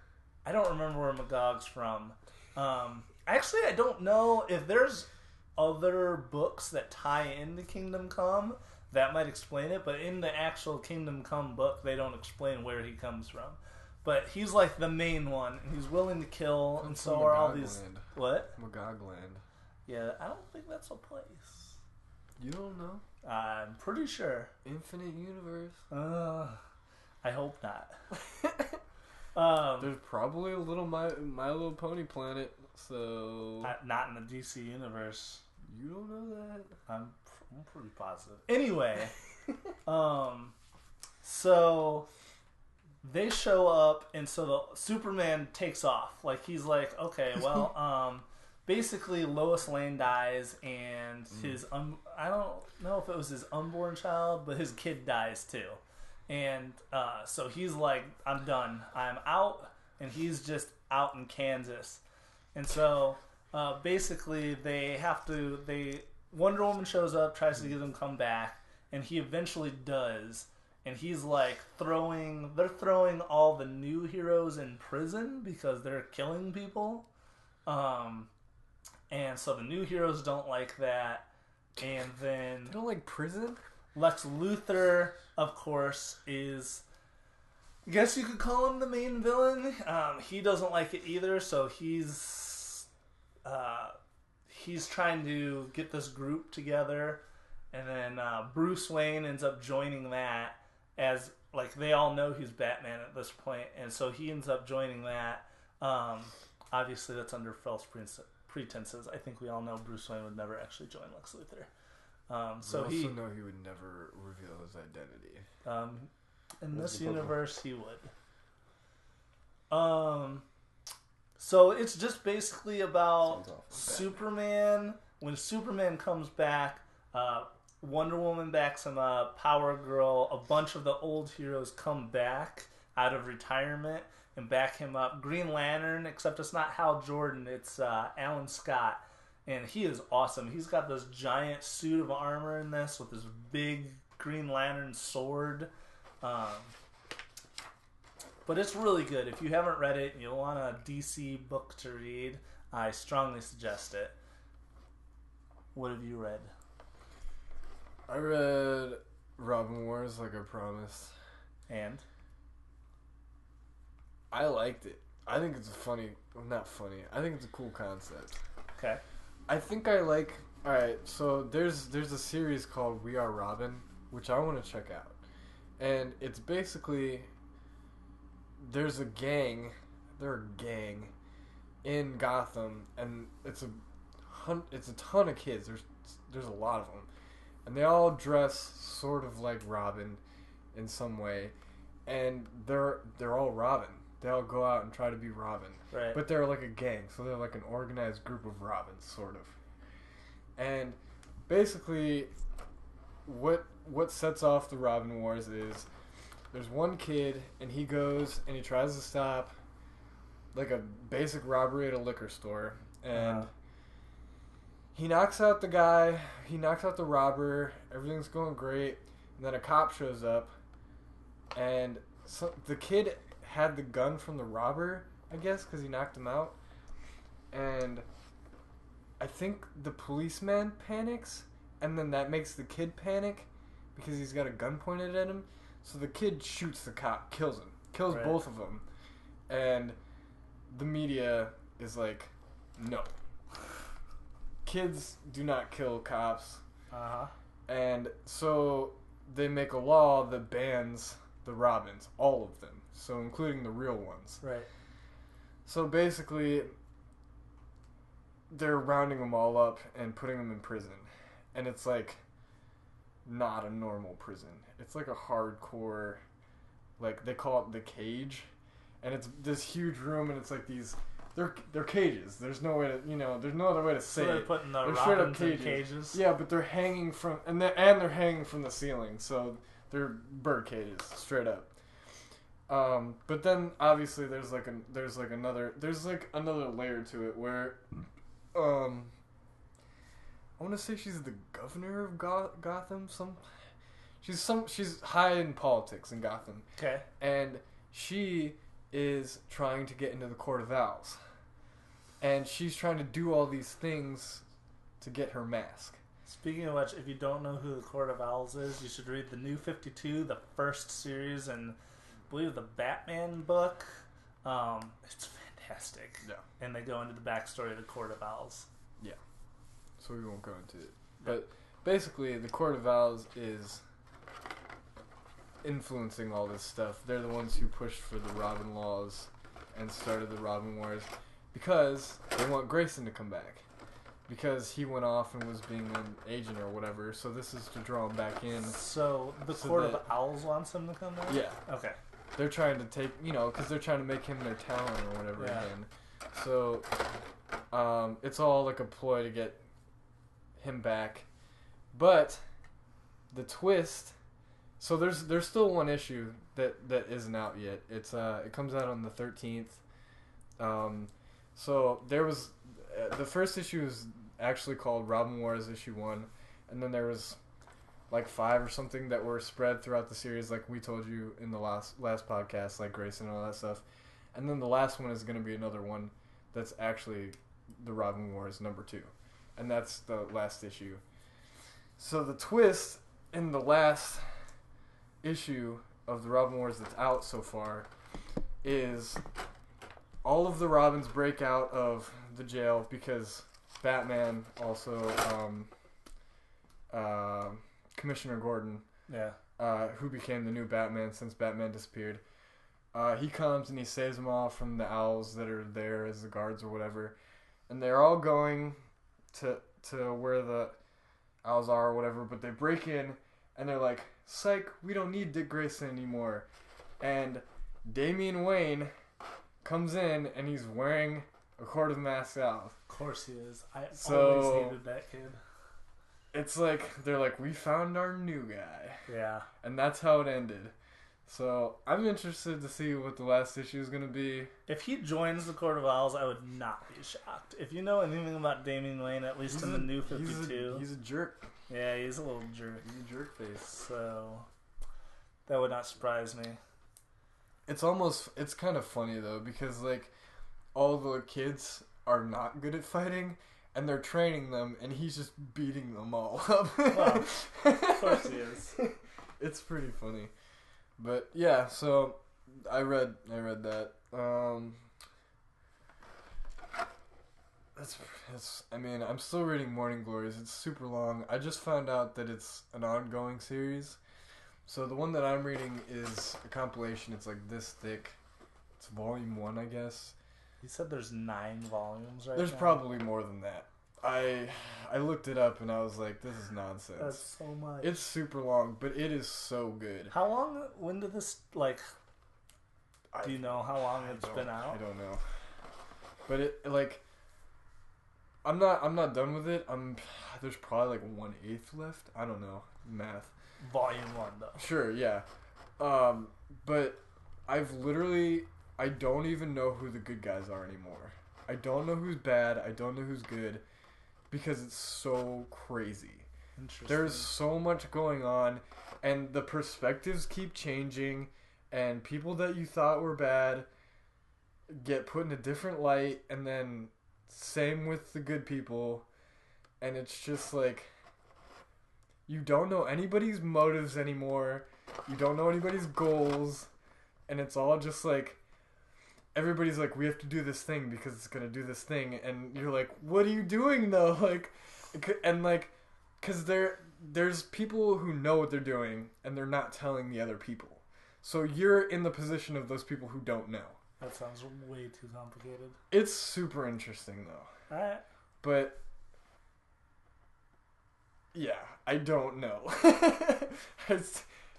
[SPEAKER 3] I don't remember where Magog's from. Actually, I don't know if there's other books that tie into Kingdom Come that might explain it. But in the actual Kingdom Come book, they don't explain where he comes from. But he's like the main one, and he's willing to kill, and so are all these...
[SPEAKER 2] Land.
[SPEAKER 3] What?
[SPEAKER 2] Magog Land.
[SPEAKER 3] Yeah, I don't think that's a place.
[SPEAKER 2] You don't know?
[SPEAKER 3] I'm pretty sure.
[SPEAKER 2] Infinite Universe.
[SPEAKER 3] I hope not.
[SPEAKER 2] There's probably a little My Little Pony planet, so...
[SPEAKER 3] Not in the DC universe.
[SPEAKER 2] You don't know that?
[SPEAKER 3] I'm pretty positive. Anyway, so... They show up, and so the Superman takes off. Like, he's like, okay, well, basically Lois Lane dies, and his, I don't know if it was his unborn child, but his kid dies too. And so he's like, I'm done. I'm out, and he's just out in Kansas. And so basically Wonder Woman shows up, tries to get him to come back, and he eventually does. And he's like they're throwing all the new heroes in prison because they're killing people. And so the new heroes don't like that. And then...
[SPEAKER 2] They don't like prison?
[SPEAKER 3] Lex Luthor, of course, is... I guess you could call him the main villain. He doesn't like it either, so he's trying to get this group together. And then Bruce Wayne ends up joining that. As, like, they all know he's Batman at this point, and so he ends up joining that. Obviously, that's under false pretenses. I think we all know Bruce Wayne would never actually join Lex Luthor. So
[SPEAKER 2] we also know he would never reveal his identity.
[SPEAKER 3] In this universe, he would. So it's just basically about Superman. When Superman comes back, Wonder Woman backs him up, Power Girl, a bunch of the old heroes come back out of retirement and back him up. Green Lantern, except it's not Hal Jordan, it's Alan Scott. And he is awesome. He's got this giant suit of armor in this with this big Green Lantern sword. But it's really good. If you haven't read it and you want a DC book to read, I strongly suggest it. What have you read?
[SPEAKER 2] I read Robin Wars like I promised.
[SPEAKER 3] And?
[SPEAKER 2] I liked it. I think it's not funny. I think it's a cool concept.
[SPEAKER 3] Okay.
[SPEAKER 2] I think I like... Alright, so there's a series called We Are Robin, which I want to check out. And it's basically... there's a gang. They're a gang in Gotham, and it's a ton of kids. There's a lot of them, and they all dress sort of like Robin in some way, and they're all Robin. They all go out and try to be Robin,
[SPEAKER 3] right?
[SPEAKER 2] But they're like a gang, so they're like an organized group of Robins, sort of. And basically, what sets off the Robin Wars is there's one kid, and he goes and he tries to stop like a basic robbery at a liquor store, and he knocks out the guy, he knocks out the robber, everything's going great, and then a cop shows up, and the kid had the gun from the robber, I guess, because he knocked him out, and I think the policeman panics, and then that makes the kid panic because he's got a gun pointed at him, so the kid shoots the cop, kills both of them, and the media is like, no. Kids do not kill cops. And so they make a law that bans the Robins, all of them. So including the real ones.
[SPEAKER 3] Right.
[SPEAKER 2] So basically, they're rounding them all up and putting them in prison. And it's like not a normal prison. It's like a hardcore, like they call it the cage. And it's this huge room, and it's like these. They're cages. There's no way to, there's no other way to say it.
[SPEAKER 3] They're putting the Robins in cages.
[SPEAKER 2] Yeah, but they're hanging from, and they're hanging from the ceiling, so they're bird cages, straight up. But then obviously there's another layer to it where, I want to say she's the governor of Gotham. She's high in politics in Gotham.
[SPEAKER 3] Okay.
[SPEAKER 2] And she is trying to get into the Court of Owls. And she's trying to do all these things to get her mask.
[SPEAKER 3] Speaking of which, if you don't know who the Court of Owls is, you should read the New 52, the first series, and I believe the Batman book. It's fantastic. Yeah. And they go into the backstory of the Court of Owls. Yeah.
[SPEAKER 2] So we won't go into it. But basically, the Court of Owls is influencing all this stuff. They're the ones who pushed for the Robin laws and started the Robin Wars because they want Grayson to come back because he went off and was being an agent or whatever, so this is to draw him back in.
[SPEAKER 3] So the Court of Owls wants him to come back?
[SPEAKER 2] Yeah.
[SPEAKER 3] Okay.
[SPEAKER 2] They're trying to take, because they're trying to make him their talent or whatever again. So it's all like a ploy to get him back. But the twist... So there's still one issue that isn't out yet. It comes out on the 13th. So there was the first issue is actually called Robin Wars issue 1, and then there was like 5 or something that were spread throughout the series, like we told you in the last podcast, like Grayson and all that stuff. And then the last one is going to be another one that's actually the Robin Wars number 2, and that's the last issue. So the twist in the last issue of the Robin Wars that's out so far is all of the Robins break out of the jail because Batman, also Commissioner Gordon, who became the new Batman since Batman disappeared, he comes and he saves them all from the owls that are there as the guards or whatever, and they're all going to where the owls are or whatever, but they break in and they're like, psych, we don't need Dick Grayson anymore. And Damian Wayne comes in and he's wearing a Court of Masked Owls.
[SPEAKER 3] Of course he is. I always hated that kid.
[SPEAKER 2] It's like, they're like, we found our new guy.
[SPEAKER 3] Yeah.
[SPEAKER 2] And that's how it ended. So I'm interested to see what the last issue is going to be.
[SPEAKER 3] If he joins the Court of Owls, I would not be shocked. If you know anything about Damian Wayne, at least in the New 52.
[SPEAKER 2] He's a jerk.
[SPEAKER 3] Yeah, he's a little jerk.
[SPEAKER 2] He's a jerk face.
[SPEAKER 3] So that would not surprise me.
[SPEAKER 2] It's kind of funny though, because like all the kids are not good at fighting and they're training them and he's just beating them all up.
[SPEAKER 3] Well, of course he is.
[SPEAKER 2] It's pretty funny. But yeah, so I read that. I'm still reading Morning Glories. It's super long. I just found out that it's an ongoing series. So the one that I'm reading is a compilation. It's like this thick, It's volume 1, I guess.
[SPEAKER 3] You said there's 9 volumes right
[SPEAKER 2] There's
[SPEAKER 3] now?
[SPEAKER 2] probably more than that. I looked it up and I was like, this is nonsense.
[SPEAKER 3] That's so much.
[SPEAKER 2] It's super long, but it is so good.
[SPEAKER 3] How long? When did this do you know how long it's been out?
[SPEAKER 2] I don't know. But it I'm not done with it. There's probably like 1/8 left. I don't know. Math.
[SPEAKER 3] Volume 1 though.
[SPEAKER 2] Sure, yeah. But I don't even know who the good guys are anymore. I don't know who's bad. I don't know who's good. Because it's so crazy.
[SPEAKER 3] Interesting.
[SPEAKER 2] There's so much going on, and the perspectives keep changing, and people that you thought were bad get put in a different light, and then same with the good people, and it's just like you don't know anybody's motives anymore. You don't know anybody's goals, and it's all just like everybody's like, we have to do this thing because it's gonna do this thing, and you're like, what are you doing though? Like, and like, because there's people who know what they're doing and they're not telling the other people, so you're in the position of those people who don't know.
[SPEAKER 3] That sounds way too complicated.
[SPEAKER 2] It's super interesting though.
[SPEAKER 3] All right,
[SPEAKER 2] but yeah, I don't know.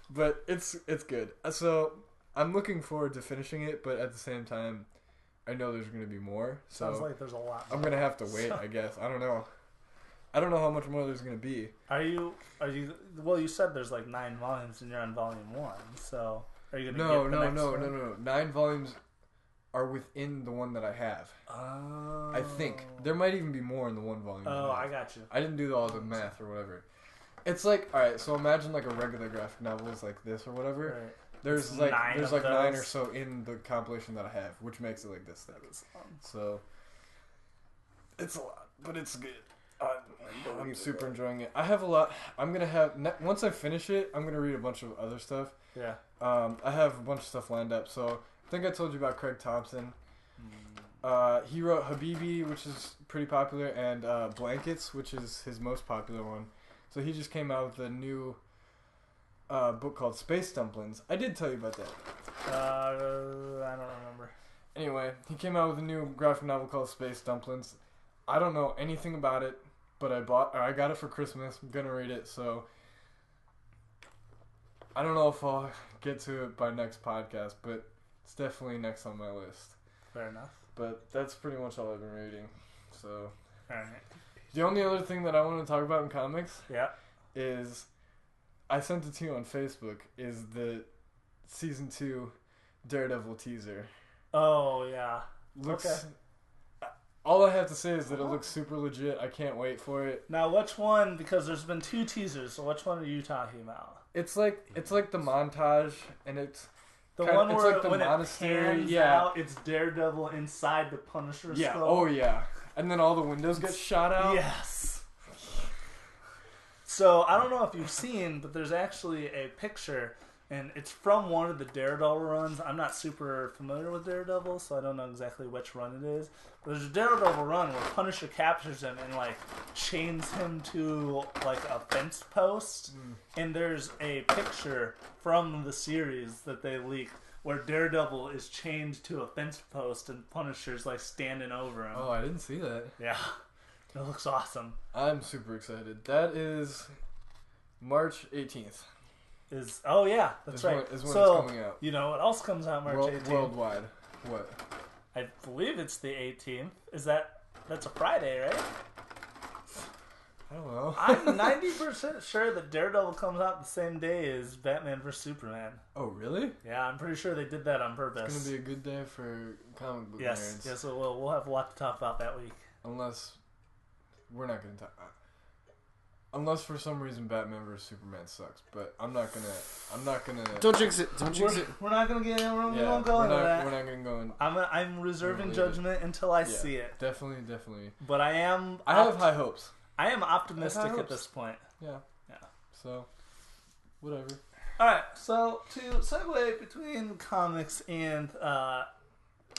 [SPEAKER 2] But it's good. So I'm looking forward to finishing it, but at the same time, I know there's going to be more. So
[SPEAKER 3] sounds like there's a lot more.
[SPEAKER 2] I'm going to have to wait, I guess. I don't know. I don't know how much more there's going to be.
[SPEAKER 3] Are you? Well, you said there's like 9 volumes, and you're on volume 1. So are you going to get the next one?
[SPEAKER 2] No. 9 volumes are within the one that I have.
[SPEAKER 3] Oh.
[SPEAKER 2] I think there might even be more in the one volume.
[SPEAKER 3] Oh, I got you.
[SPEAKER 2] I didn't do all the math or whatever. It's like, all right. So imagine like a regular graphic novel is like this or whatever.
[SPEAKER 3] Right.
[SPEAKER 2] There's
[SPEAKER 3] It's
[SPEAKER 2] like
[SPEAKER 3] 9
[SPEAKER 2] 9
[SPEAKER 3] of
[SPEAKER 2] or
[SPEAKER 3] those.
[SPEAKER 2] so in the compilation that I have, which makes it like this thick. So it's a lot, but it's good. I'm super enjoying it. I have a lot. I'm gonna have once I finish it, I'm gonna read a bunch of other stuff.
[SPEAKER 3] Yeah.
[SPEAKER 2] I have a bunch of stuff lined up. So I think I told you about Craig Thompson. He wrote Habibi, which is pretty popular, and Blankets, which is his most popular one. So he just came out with a new book called Space Dumplings. I did tell you about that.
[SPEAKER 3] I don't remember.
[SPEAKER 2] Anyway, he came out with a new graphic novel called Space Dumplings. I don't know anything about it, but I got it for Christmas. I'm gonna read it, so I don't know if I'll get to it by next podcast, but it's definitely next on my list.
[SPEAKER 3] Fair enough.
[SPEAKER 2] But that's pretty much all I've been reading. So
[SPEAKER 3] Alright.
[SPEAKER 2] the only other thing that I want to talk about in comics
[SPEAKER 3] Yeah.
[SPEAKER 2] is I sent it to you on Facebook, is the season 2 Daredevil teaser.
[SPEAKER 3] Oh, yeah.
[SPEAKER 2] Looks
[SPEAKER 3] Okay.
[SPEAKER 2] All I have to say is that it looks super legit. I can't wait for it.
[SPEAKER 3] Now, which one? Because there's been 2 teasers, so which one are you talking about?
[SPEAKER 2] It's like the montage, and it's
[SPEAKER 3] The
[SPEAKER 2] kinda,
[SPEAKER 3] one
[SPEAKER 2] it's
[SPEAKER 3] where
[SPEAKER 2] like the
[SPEAKER 3] when
[SPEAKER 2] monastery,
[SPEAKER 3] it pans
[SPEAKER 2] yeah,
[SPEAKER 3] out, it's Daredevil inside the Punisher
[SPEAKER 2] yeah,
[SPEAKER 3] skull.
[SPEAKER 2] oh yeah, and then all the windows get shot out.
[SPEAKER 3] Yes. So I don't know if you've seen, but there's actually a picture, and it's from one of the Daredevil runs. I'm not super familiar with Daredevil, so I don't know exactly which run it is. But there's a Daredevil run where Punisher captures him and like chains him to like a fence post. And there's a picture from the series that they leaked where Daredevil is chained to a fence post and Punisher's like standing over him.
[SPEAKER 2] Oh, I didn't see that.
[SPEAKER 3] Yeah. It looks awesome.
[SPEAKER 2] I'm super excited. That is March 18th.
[SPEAKER 3] Oh yeah, that's right.
[SPEAKER 2] Is when
[SPEAKER 3] so,
[SPEAKER 2] it's coming out.
[SPEAKER 3] You know what else comes out March 18th?
[SPEAKER 2] Worldwide. What?
[SPEAKER 3] I believe it's the 18th. That's a Friday, right?
[SPEAKER 2] I don't know.
[SPEAKER 3] I'm 90% sure that Daredevil comes out the same day as Batman vs Superman.
[SPEAKER 2] Oh, really?
[SPEAKER 3] Yeah, I'm pretty sure they did that on purpose.
[SPEAKER 2] It's gonna be a good day for comic book
[SPEAKER 3] Yes,
[SPEAKER 2] nerds.
[SPEAKER 3] yes, it will. We'll have a lot to talk about that week.
[SPEAKER 2] Unless we're not gonna talk. Unless for some reason Batman vs Superman sucks, but I'm not gonna.
[SPEAKER 1] Don't jinx it. Don't jinx it.
[SPEAKER 3] We're not gonna get. We
[SPEAKER 2] Yeah,
[SPEAKER 3] won't go into that.
[SPEAKER 2] We're not gonna go in.
[SPEAKER 3] I'm reserving judgment until I see it.
[SPEAKER 2] Definitely.
[SPEAKER 3] But I am.
[SPEAKER 2] I have high hopes.
[SPEAKER 3] I am optimistic
[SPEAKER 2] hopes.
[SPEAKER 3] at this point.
[SPEAKER 2] Yeah.
[SPEAKER 3] Yeah.
[SPEAKER 2] So, whatever.
[SPEAKER 3] All right. So to segue between comics and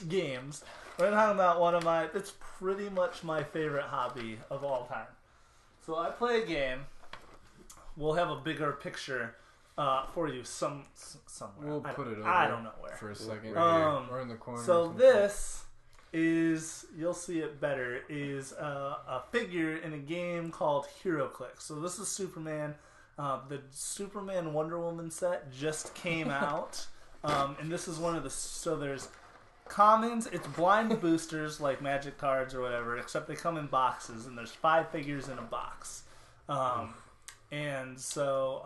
[SPEAKER 3] games, we're talking about one of my. It's pretty much my favorite hobby of all time. So I play a game. We'll have a bigger picture for you somewhere.
[SPEAKER 2] We'll put it over.
[SPEAKER 3] I don't know where.
[SPEAKER 2] For a second. Or in the corner.
[SPEAKER 3] So this is, you'll see it better, is a figure in a game called HeroClix. So this is Superman. The Superman Wonder Woman set just came out. And this is one of the... So there's commons. It's blind boosters like magic cards or whatever, except they come in boxes. And there's 5 figures in a box. And so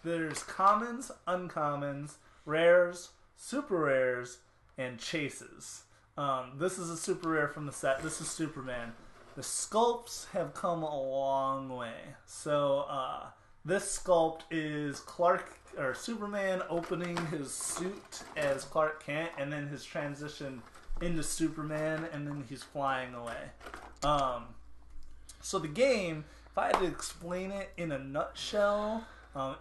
[SPEAKER 3] there's commons, uncommons, rares, super rares, and chases. This is a super rare from the set. This is Superman. The sculpts have come a long way. So this sculpt is Superman opening his suit as Clark Kent, and then his transition into Superman, and then he's flying away. So the game, if I had to explain it in a nutshell,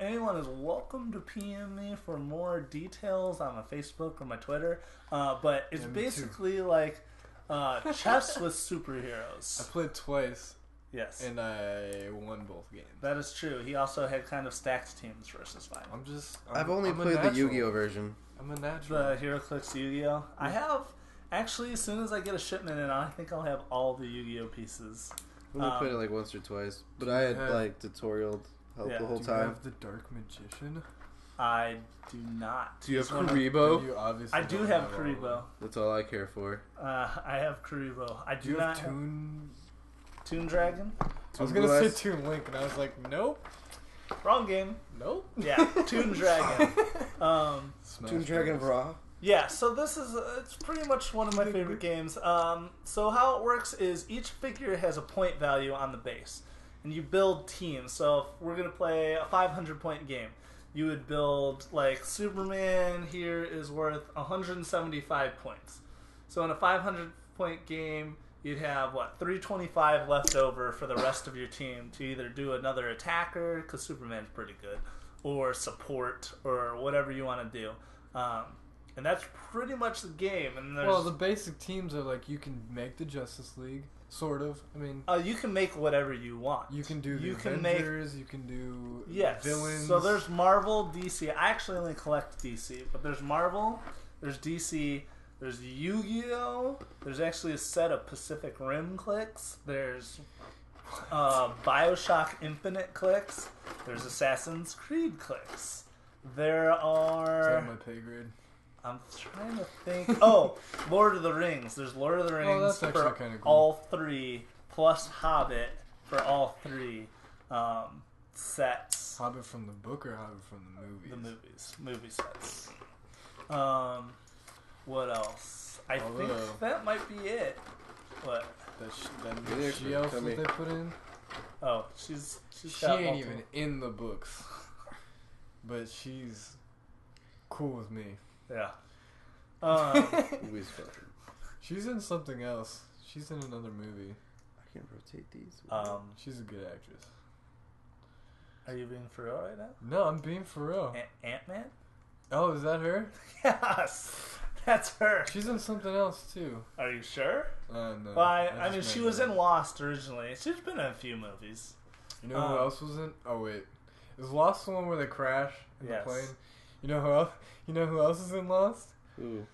[SPEAKER 3] anyone is welcome to PM me for more details on my Facebook or my Twitter. But it's basically like chess with superheroes.
[SPEAKER 2] I played twice.
[SPEAKER 3] Yes.
[SPEAKER 2] And I won both games.
[SPEAKER 3] That is true. He also had kind of stacked teams versus final.
[SPEAKER 1] I've only played the Yu-Gi-Oh version.
[SPEAKER 2] I'm a natural.
[SPEAKER 3] The HeroClix Yu-Gi-Oh. I have, actually, as soon as I get a shipment in, I think I'll have all the Yu-Gi-Oh pieces.
[SPEAKER 1] I only played it like once or twice, but I had like tutorial help the whole time.
[SPEAKER 2] Do you have the Dark Magician?
[SPEAKER 3] I do not.
[SPEAKER 1] Do you have Karibo?
[SPEAKER 3] I do have Karibo.
[SPEAKER 1] That's all I care for.
[SPEAKER 3] I have Karibo. I do
[SPEAKER 2] you
[SPEAKER 3] not
[SPEAKER 2] have
[SPEAKER 3] Toon Dragon?
[SPEAKER 2] I was going to say Toon Link, and I was like, nope.
[SPEAKER 3] Wrong game.
[SPEAKER 2] Nope.
[SPEAKER 3] Yeah, Toon Dragon.
[SPEAKER 1] Toon Dragon Raw?
[SPEAKER 3] Yeah, so this is, it's pretty much one of my favorite games. So how it works is each figure has a point value on the base, and you build teams. So if we're going to play a 500-point game, you would build, like, Superman here is worth 175 points. So in a 500-point game, you'd have, 325 left over for the rest of your team to either do another attacker, because Superman's pretty good, or support, or whatever you want to do. And that's pretty much the game. And
[SPEAKER 2] well, the basic teams are like, you can make the Justice League, sort of. I mean,
[SPEAKER 3] you can make whatever you want.
[SPEAKER 2] You can do the Avengers, you can do villains.
[SPEAKER 3] So there's Marvel, DC. I actually only collect DC, but there's Marvel, there's DC, there's Yu-Gi-Oh! There's actually a set of Pacific Rim clicks. There's Bioshock Infinite clicks. There's Assassin's Creed clicks. There are...
[SPEAKER 2] Is that my pay grade?
[SPEAKER 3] I'm trying to think. Oh, Lord of the Rings. There's Lord of the Rings for cool. All 3, plus Hobbit for all 3 sets.
[SPEAKER 2] Hobbit from the book or Hobbit from the movies?
[SPEAKER 3] The movies. Movie sets. What else? I think that might be it. What?
[SPEAKER 2] That she elf that they put in?
[SPEAKER 3] Oh, she
[SPEAKER 2] ain't even in the books. But she's cool with me.
[SPEAKER 3] Yeah.
[SPEAKER 2] She's in something else. She's in another movie.
[SPEAKER 1] I can't rotate these.
[SPEAKER 2] She's a good actress.
[SPEAKER 3] Are you being for real right now?
[SPEAKER 2] No, I'm being for real.
[SPEAKER 3] Ant-Man?
[SPEAKER 2] Oh, is that her?
[SPEAKER 3] Yes. That's her.
[SPEAKER 2] She's in something else, too.
[SPEAKER 3] Are you sure?
[SPEAKER 2] No.
[SPEAKER 3] Well, I mean, she was in Lost originally. She's been in a few movies.
[SPEAKER 2] You know who else was in? Oh, wait. Is Lost the one where they crash in the plane? You know who else? You know who else is in Lost?
[SPEAKER 1] Who?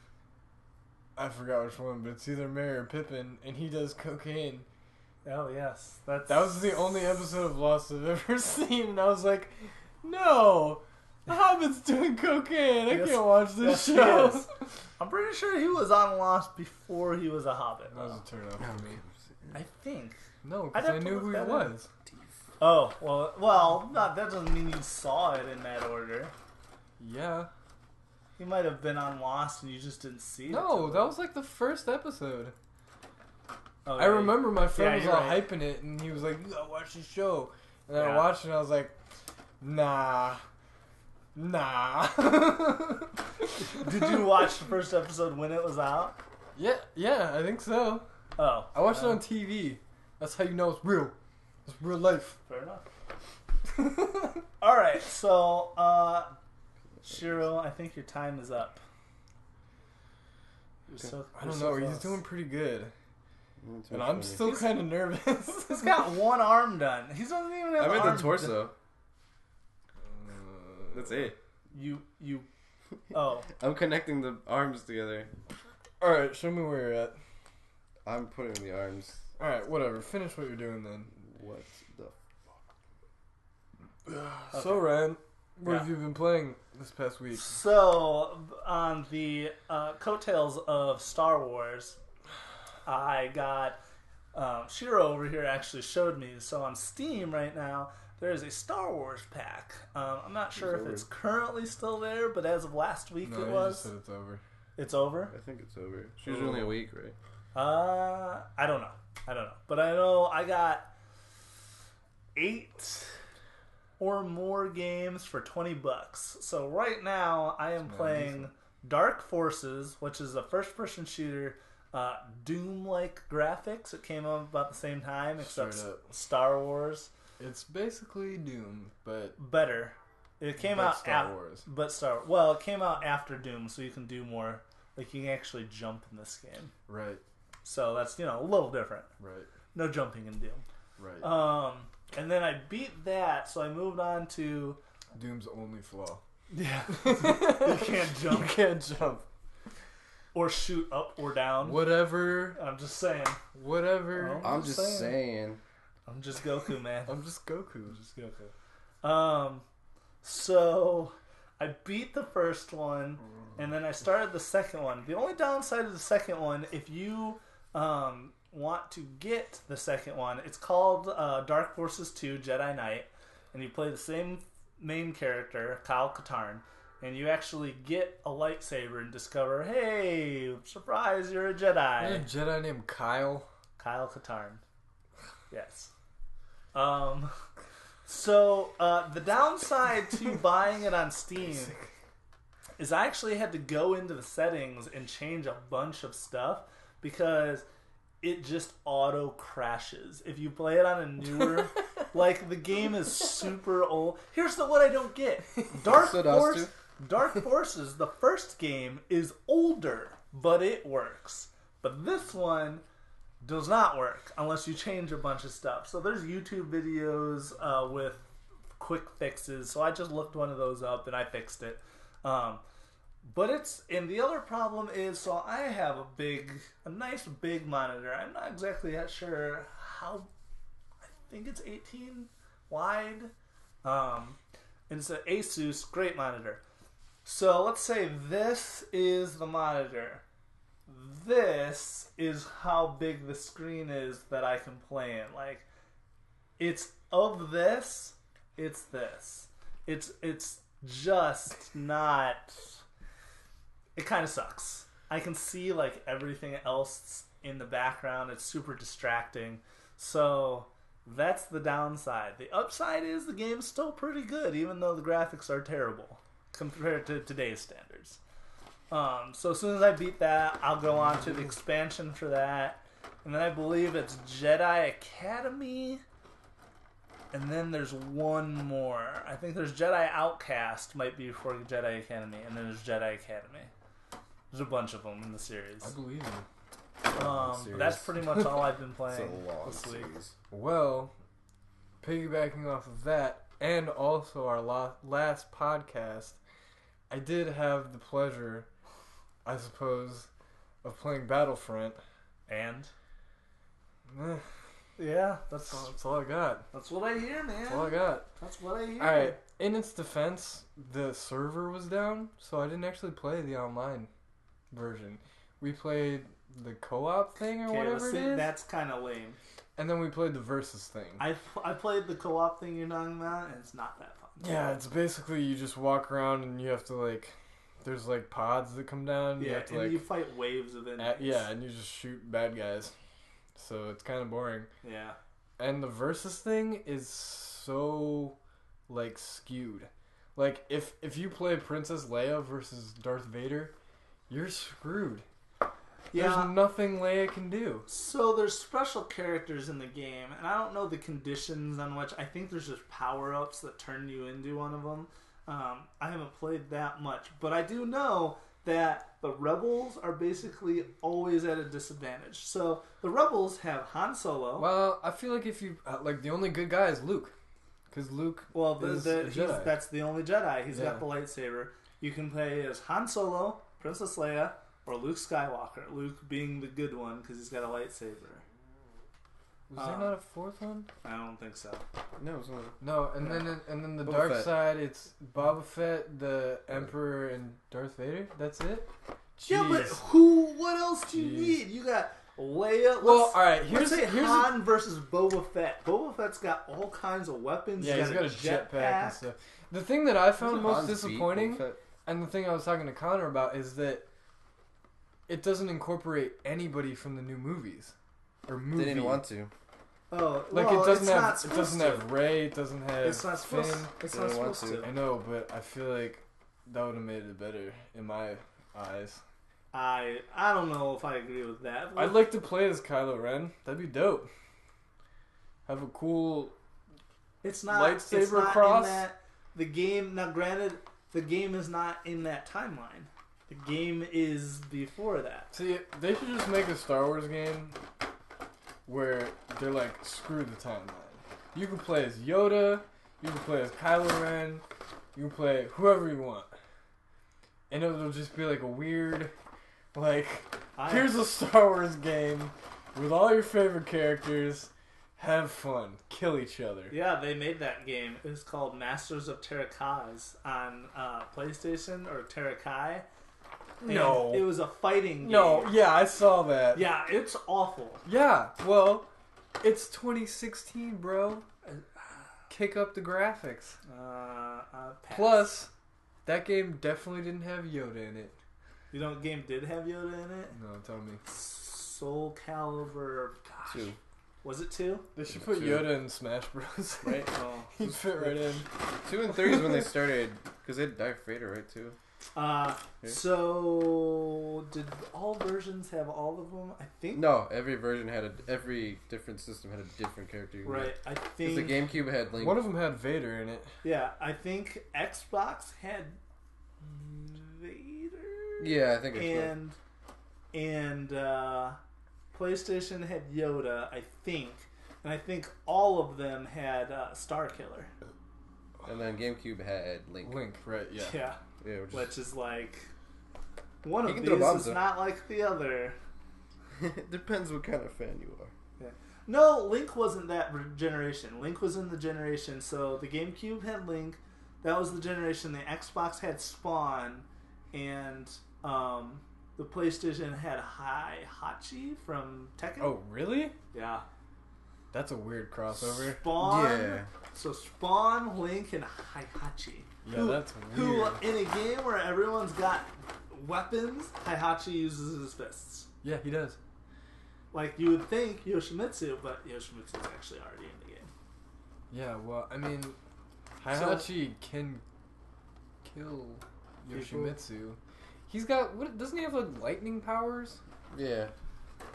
[SPEAKER 2] I forgot which one, but it's either Mary or Pippin, and he does cocaine.
[SPEAKER 3] Oh yes, that
[SPEAKER 2] was the only episode of Lost I've ever seen, and I was like, no, the Hobbit's doing cocaine. I can't watch this show.
[SPEAKER 3] I'm pretty sure he was on Lost before he was a Hobbit.
[SPEAKER 2] That was a turn off for me.
[SPEAKER 3] I think.
[SPEAKER 2] No, because I knew who he was.
[SPEAKER 3] Oh well, that doesn't mean you saw it in that order.
[SPEAKER 2] Yeah.
[SPEAKER 3] He might have been on Lost and you just didn't see it.
[SPEAKER 2] No, that was like the first episode.
[SPEAKER 3] Oh,
[SPEAKER 2] I remember my friend was all hyping it, and he was like, you gotta watch the show. And then I watched it, and I was like, nah.
[SPEAKER 3] Did you watch the first episode when it was out?
[SPEAKER 2] Yeah, I think so.
[SPEAKER 3] Oh.
[SPEAKER 2] I watched it on TV. That's how you know it's real. It's real life.
[SPEAKER 3] Fair enough. Alright, so, Shiro, I think your time is up.
[SPEAKER 2] I don't know, he's doing pretty good. And I'm still kind of nervous.
[SPEAKER 3] He's got one arm done. He doesn't even have
[SPEAKER 1] I meant the torso. That's it.
[SPEAKER 3] You. Oh.
[SPEAKER 1] I'm connecting the arms together.
[SPEAKER 2] All right, show me where you're at.
[SPEAKER 1] I'm putting the arms.
[SPEAKER 2] All right, whatever. Finish what you're doing then.
[SPEAKER 1] What the
[SPEAKER 2] fuck? So, Ryan, what have you been playing this past week?
[SPEAKER 3] So, on the coattails of Star Wars, I got Shiro over here actually showed me. So on Steam right now, there is a Star Wars pack. I'm not sure if it's currently still there, but as of last week it was.
[SPEAKER 2] Just said it's over.
[SPEAKER 3] It's over?
[SPEAKER 1] I think it's over. It's usually only a week, right?
[SPEAKER 3] I don't know. But I know I got 8 or more games for $20. So right now I am playing Dark Forces, which is a first-person shooter, Doom-like graphics. It came out about the same time, except Star Wars.
[SPEAKER 2] It's basically Doom, but
[SPEAKER 3] better. It came out
[SPEAKER 2] Star Wars.
[SPEAKER 3] Well, it came out after Doom, so you can do more. Like you can actually jump in this game.
[SPEAKER 2] Right.
[SPEAKER 3] So that's a little different.
[SPEAKER 2] Right.
[SPEAKER 3] No jumping in Doom.
[SPEAKER 2] Right.
[SPEAKER 3] And then I beat that, so I moved on to
[SPEAKER 2] Doom's only flaw.
[SPEAKER 3] Yeah. You can't jump.
[SPEAKER 2] You can't jump.
[SPEAKER 3] Or shoot up or down.
[SPEAKER 2] Whatever.
[SPEAKER 3] I'm just saying.
[SPEAKER 2] Whatever.
[SPEAKER 1] I'm just saying.
[SPEAKER 3] I'm just Goku, man.
[SPEAKER 2] I'm just Goku.
[SPEAKER 3] So I beat the first one, and then I started the second one. The only downside of the second one, if you want to get the second one, it's called Dark Forces 2 Jedi Knight, and you play the same main character, Kyle Katarn, and you actually get a lightsaber and discover, hey, surprise, you're a Jedi.
[SPEAKER 2] Is there a Jedi named Kyle?
[SPEAKER 3] Kyle Katarn. Yes. So the downside to buying it on Steam is I actually had to go into the settings and change a bunch of stuff because it just auto crashes. If you play it on a newer, like the game is super old. Here's what I don't get. Dark Forces, the first game, is older, but it works. But this one does not work unless you change a bunch of stuff. So there's YouTube videos with quick fixes. So I just looked one of those up and I fixed it. And the other problem is, so I have a nice big monitor. I'm not exactly sure how, I think it's 18 wide. And it's an Asus, great monitor. So let's say this is the monitor. This is how big the screen is that I can play in. Like, it's this. It's just not. It kind of sucks. I can see like everything else in the background. It's super distracting. So that's the downside. The upside is the game's still pretty good, even though the graphics are terrible compared to today's standards. So as soon as I beat that, I'll go on to the expansion for that. And then I believe it's Jedi Academy. And then there's one more. I think there's Jedi Outcast, might be before Jedi Academy. And then there's Jedi Academy. There's a bunch of them in the series.
[SPEAKER 2] I believe you.
[SPEAKER 3] But that's pretty much all I've been playing this week.
[SPEAKER 2] Well, piggybacking off of that, and also our last podcast, I did have the pleasure, I suppose, of playing Battlefront.
[SPEAKER 3] And? Yeah, that's
[SPEAKER 2] all I got.
[SPEAKER 3] That's what I hear, man.
[SPEAKER 2] That's all I got.
[SPEAKER 3] That's what I hear.
[SPEAKER 2] Alright, in its defense, the server was down, so I didn't actually play the online version. We played the co-op thing or whatever it is.
[SPEAKER 3] That's kind of lame.
[SPEAKER 2] And then we played the versus thing.
[SPEAKER 3] I played the co-op thing you're talking about, and it's not that fun.
[SPEAKER 2] Yeah, it's basically you just walk around and you have to like, there's like pods that come down.
[SPEAKER 3] Yeah,
[SPEAKER 2] you have to,
[SPEAKER 3] and
[SPEAKER 2] like,
[SPEAKER 3] you fight waves of enemies.
[SPEAKER 2] and you just shoot bad guys. So it's kind of boring.
[SPEAKER 3] Yeah.
[SPEAKER 2] And the versus thing is so like skewed. Like if you play Princess Leia versus Darth Vader, you're screwed. Yeah. There's nothing Leia can do.
[SPEAKER 3] So there's special characters in the game, and I don't know the conditions on which. I think there's just power-ups that turn you into one of them. I haven't played that much, but I do know that the Rebels are basically always at a disadvantage. So the Rebels have Han Solo.
[SPEAKER 2] Well, I feel like if you like, the only good guy is Luke. Because Luke
[SPEAKER 3] that's the only Jedi. He's
[SPEAKER 2] Yeah.
[SPEAKER 3] got the lightsaber. You can play as Han Solo, Princess Leia, or Luke Skywalker. Luke being the good one because he's got a lightsaber.
[SPEAKER 2] Was there not a fourth one?
[SPEAKER 3] I don't think so.
[SPEAKER 1] No, it's not.
[SPEAKER 2] No, and then the
[SPEAKER 1] Boba
[SPEAKER 2] dark
[SPEAKER 1] Fett.
[SPEAKER 2] side, it's Boba Fett, the Emperor, and Darth Vader. That's it.
[SPEAKER 3] Yeah, but
[SPEAKER 2] Jeez.
[SPEAKER 3] what else do you
[SPEAKER 2] Jeez.
[SPEAKER 3] need? You got Leia.
[SPEAKER 2] Well, all right.
[SPEAKER 3] Let's say Han versus Boba Fett. Boba Fett's got all kinds of weapons.
[SPEAKER 2] Yeah, he's got a jetpack and stuff. The thing that I found most disappointing, and the thing I was talking to Connor about, is that it doesn't incorporate anybody from the new movies or movie.
[SPEAKER 1] They didn't want to.
[SPEAKER 3] Oh,
[SPEAKER 2] Like
[SPEAKER 3] well,
[SPEAKER 2] it doesn't
[SPEAKER 3] it's
[SPEAKER 2] have.
[SPEAKER 3] not
[SPEAKER 2] It doesn't
[SPEAKER 3] supposed
[SPEAKER 2] have Rey. It doesn't have
[SPEAKER 3] It's not
[SPEAKER 2] Finn.
[SPEAKER 3] supposed. It's
[SPEAKER 1] They
[SPEAKER 3] not
[SPEAKER 1] don't want
[SPEAKER 3] supposed to.
[SPEAKER 2] I know, but I feel like that would have made it better in my eyes.
[SPEAKER 3] I don't know if I agree with that.
[SPEAKER 2] I'd like to play as Kylo Ren. That'd be dope. Have a cool
[SPEAKER 3] It's not
[SPEAKER 2] lightsaber
[SPEAKER 3] it's not
[SPEAKER 2] cross.
[SPEAKER 3] In that, the game. Now, granted, the game is not in that timeline. The game is before that.
[SPEAKER 2] See, they should just make a Star Wars game where they're like, screw the timeline. You can play as Yoda, you can play as Kylo Ren, you can play whoever you want. And it'll just be like a weird, like, here's a Star Wars game with all your favorite characters. Have fun. Kill each other.
[SPEAKER 3] Yeah, they made that game. It was called Masters of Terrakaz on PlayStation or Terrakai.
[SPEAKER 2] No.
[SPEAKER 3] It was a fighting game.
[SPEAKER 2] No, yeah, I saw that.
[SPEAKER 3] Yeah, it's awful.
[SPEAKER 2] Yeah, well, it's 2016, bro. Kick up the graphics.
[SPEAKER 3] Pass.
[SPEAKER 2] Plus, that game definitely didn't have Yoda in it.
[SPEAKER 3] You know what game did have Yoda in it?
[SPEAKER 2] No, tell me.
[SPEAKER 3] Soul Calibur. Gosh.
[SPEAKER 1] 2.
[SPEAKER 3] Was it 2?
[SPEAKER 2] They should put
[SPEAKER 1] 2.
[SPEAKER 2] Yoda in Smash Bros.
[SPEAKER 3] Right? Oh.
[SPEAKER 2] He'd fit right in.
[SPEAKER 1] 2 and 3 is when they started, because they had Darth Vader, right, too?
[SPEAKER 3] So did all versions have all of them? I think
[SPEAKER 1] No, every version had every different system had a different character.
[SPEAKER 3] right. I
[SPEAKER 1] Because
[SPEAKER 3] think
[SPEAKER 1] the GameCube had Link.
[SPEAKER 2] One of them had Vader in it.
[SPEAKER 3] yeah. I think Xbox had Vader.
[SPEAKER 1] Yeah, I think it's
[SPEAKER 3] and PlayStation had Yoda. I think, and I think all of them had Starkiller.
[SPEAKER 1] And then GameCube had Link.
[SPEAKER 2] Link, right? Yeah.
[SPEAKER 3] Yeah,
[SPEAKER 1] Yeah,
[SPEAKER 3] which is like one
[SPEAKER 1] He
[SPEAKER 3] of
[SPEAKER 1] can
[SPEAKER 3] these
[SPEAKER 1] throw bombs,
[SPEAKER 3] is
[SPEAKER 1] though.
[SPEAKER 3] not like the other.
[SPEAKER 1] Depends what kind of fan you are.
[SPEAKER 3] No, Link wasn't that generation. Link was in the generation, so the GameCube had Link. That was the generation. The Xbox had Spawn, and the PlayStation had Hachi from Tekken.
[SPEAKER 2] Oh, really?
[SPEAKER 3] Yeah.
[SPEAKER 2] That's a weird crossover.
[SPEAKER 3] Spawn.
[SPEAKER 1] Yeah.
[SPEAKER 3] So Spawn, Link, and Heihachi.
[SPEAKER 2] Yeah, that's
[SPEAKER 3] Who,
[SPEAKER 2] weird.
[SPEAKER 3] in a game where everyone's got weapons, Heihachi uses his fists.
[SPEAKER 2] Yeah, he does.
[SPEAKER 3] Like, you would think Yoshimitsu, but Yoshimitsu's actually already in the game.
[SPEAKER 2] Yeah, well, I mean, Heihachi can kill Yoshimitsu. He's got, what, doesn't he have, like, lightning powers?
[SPEAKER 1] Yeah.